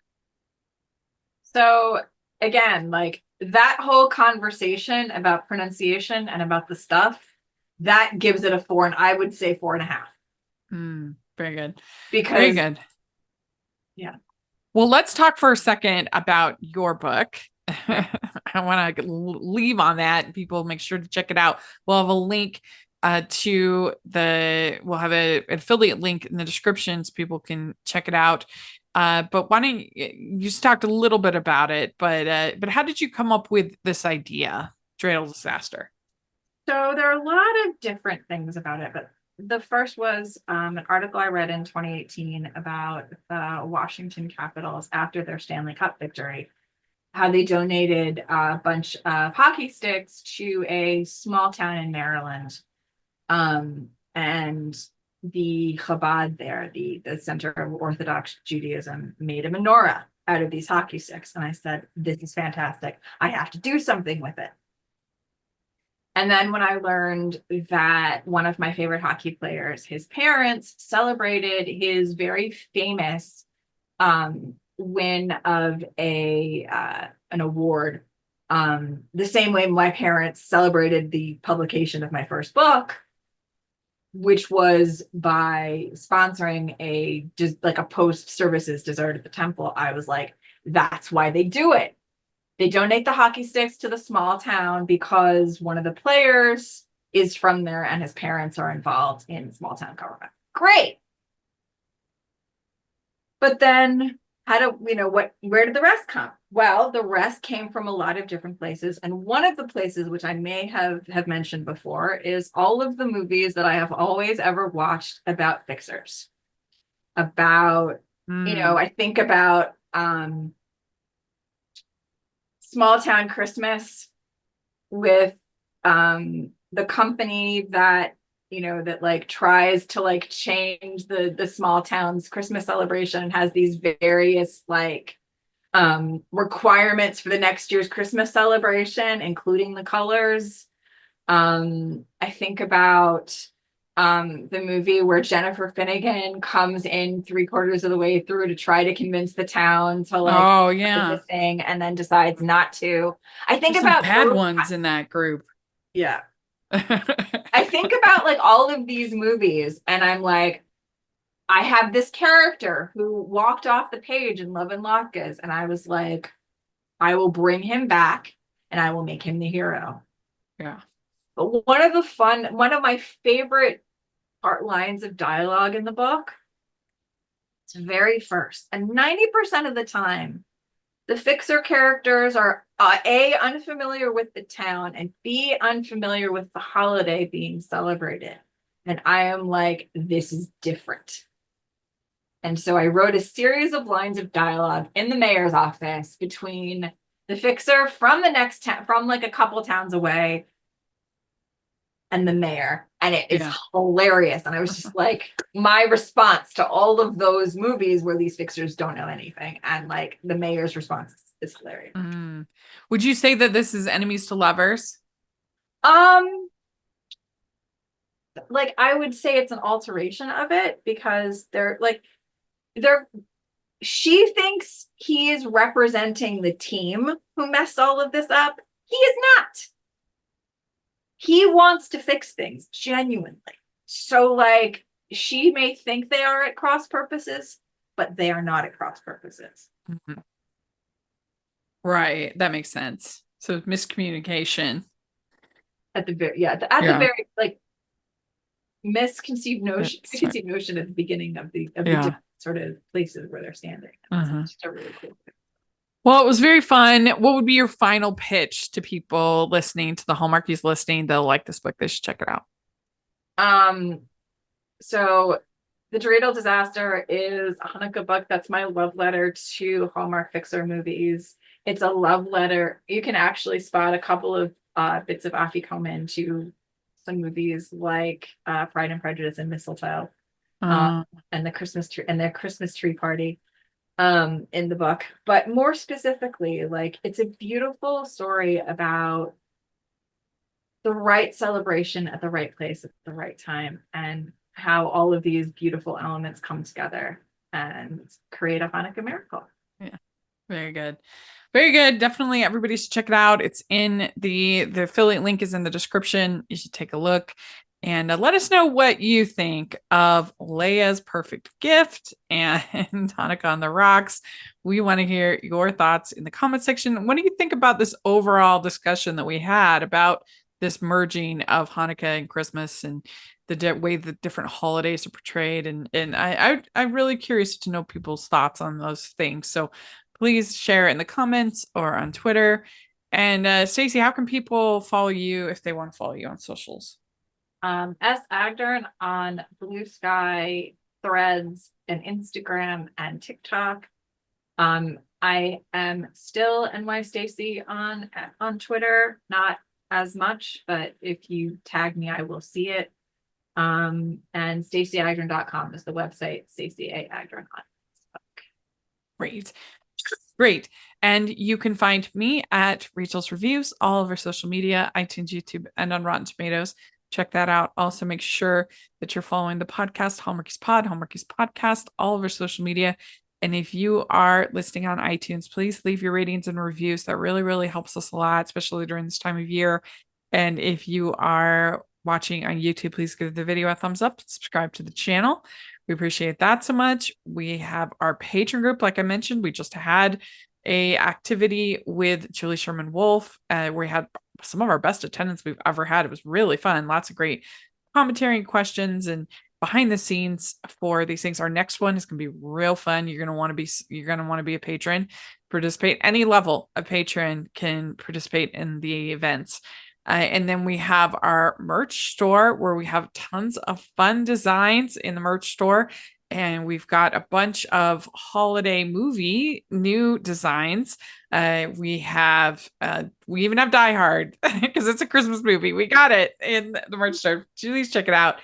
So again, like that whole conversation about pronunciation and about the stuff, that gives it a 4, and I would say 4.5. Very good. Very good. Yeah. Well, let's talk for a second about your book. I want to leave on that. People make sure to check it out. We'll have a link we'll have an affiliate link in the description so people can check it out. But why don't you just talked a little bit about it, but how did you come up with this idea, Dreidel Disaster? So there are a lot of different things about it, but the first was an article I read in 2018 about the Washington Capitals after their Stanley Cup victory, how they donated a bunch of hockey sticks to a small town in Maryland. And the Chabad there, the Center of Orthodox Judaism, made a menorah out of these hockey sticks. And I said, this is fantastic. I have to do something with it. And then when I learned that one of my favorite hockey players, his parents celebrated his very famous win of an award, the same way my parents celebrated the publication of my first book, which was by sponsoring a post services dessert at the temple. I was like, that's why they do it. They donate the hockey sticks to the small town because one of the players is from there and his parents are involved in small town government. Great. But then where did the rest come? Well, the rest came from a lot of different places. And one of the places, which I may have mentioned before, is all of the movies that I have always ever watched about fixers. I think about Small Town Christmas with the company that tries to change the small town's Christmas celebration and has these various requirements for the next year's Christmas celebration, including the colors. I think about the movie where Jennifer Finnegan comes in 3/4 of the way through to try to convince the town to this thing and then decides not to. I think There's about some bad ones in that group. Yeah. I think about all of these movies and I'm like, I have this character who walked off the page in Love and Latkes, and I was like, I will bring him back and I will make him the hero. Yeah. But one of my favorite lines of dialogue in the book, it's very first, and 90% of the time, the fixer characters are A, unfamiliar with the town, and B, unfamiliar with the holiday being celebrated. And I am like, this is different. And so I wrote a series of lines of dialogue in the mayor's office between the fixer from the next town, from a couple towns away, and the mayor. And it is hilarious. And I was just like, my response to all of those movies where these fixers don't know anything. And the mayor's response is hilarious. Would you say that this is enemies to lovers? I would say it's an alteration of it because she thinks he is representing the team who messed all of this up. He is not. He wants to fix things genuinely. So she may think they are at cross purposes, but they are not at cross purposes. Mm-hmm. Right. That makes sense. So miscommunication. At the very misconceived notion, preconceived notion at the beginning of the different sort of places where they're standing. It's just a really cool thing. Well, it was very fun. What would be your final pitch to people listening, to the Hallmarkies listening? They'll like this book. They should check it out. So The DRIEDL Disaster is a Hanukkah book. That's my love letter to Hallmark fixer movies. It's a love letter. You can actually spot a couple of bits of afikomen to some movies like Pride and Prejudice and Mistletoe, and the Christmas tree and their Christmas tree party in the book. But more specifically, it's a beautiful story about the right celebration at the right place at the right time, and how all of these beautiful elements come together and create a Hanukkah miracle. Yeah, very good. Very good. Definitely everybody should check it out. It's in the affiliate link is in the description. You should take a look and let us know what you think of Leah's Perfect Gift and Hanukkah on the Rocks. We want to hear your thoughts in the comment section. What do you think about this overall discussion that we had about this merging of Hanukkah and Christmas and the way the different holidays are portrayed. And I'm really curious to know people's thoughts on those things. So please share it in the comments or on Twitter. And Stacey, how can people follow you if they want to follow you on socials? S Agdern on Blue Sky, Threads, and Instagram and TikTok. I am still NY Stacey on Twitter, not as much, but if you tag me, I will see it. And StaceyAgdern.com is the website. Stacey A. Agdern on Facebook. Great. And you can find me at Rachel's Reviews, all over social media, iTunes, YouTube, and on Rotten Tomatoes. Check that out. Also, make sure that you're following the podcast, Hallmarkies Pod, Hallmarkies Podcast, all over social media. And if you are listening on iTunes, please leave your ratings and reviews. That really, really helps us a lot, especially during this time of year. And if you are watching on YouTube, please give the video a thumbs up, subscribe to the channel. We appreciate that so much. We have our Patreon group. Like I mentioned, we just had a activity with Julie Sherman Wolf. We had some of our best attendance we've ever had. It was really fun. Lots of great commentary and questions and behind the scenes for these things. Our next one is going to be real fun. You're going to want to be a patron, participate. Any level of patron can participate in the events. And then we have our merch store where we have tons of fun designs in the merch store. And we've got a bunch of holiday movie new designs. We even have Die Hard because it's a Christmas movie. We got it in the merch store. Please check it out.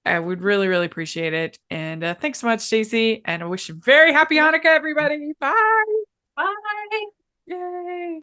We'd really, really appreciate it. And thanks so much, Stacey. And I wish you a very happy Hanukkah, everybody. Bye. Bye. Yay.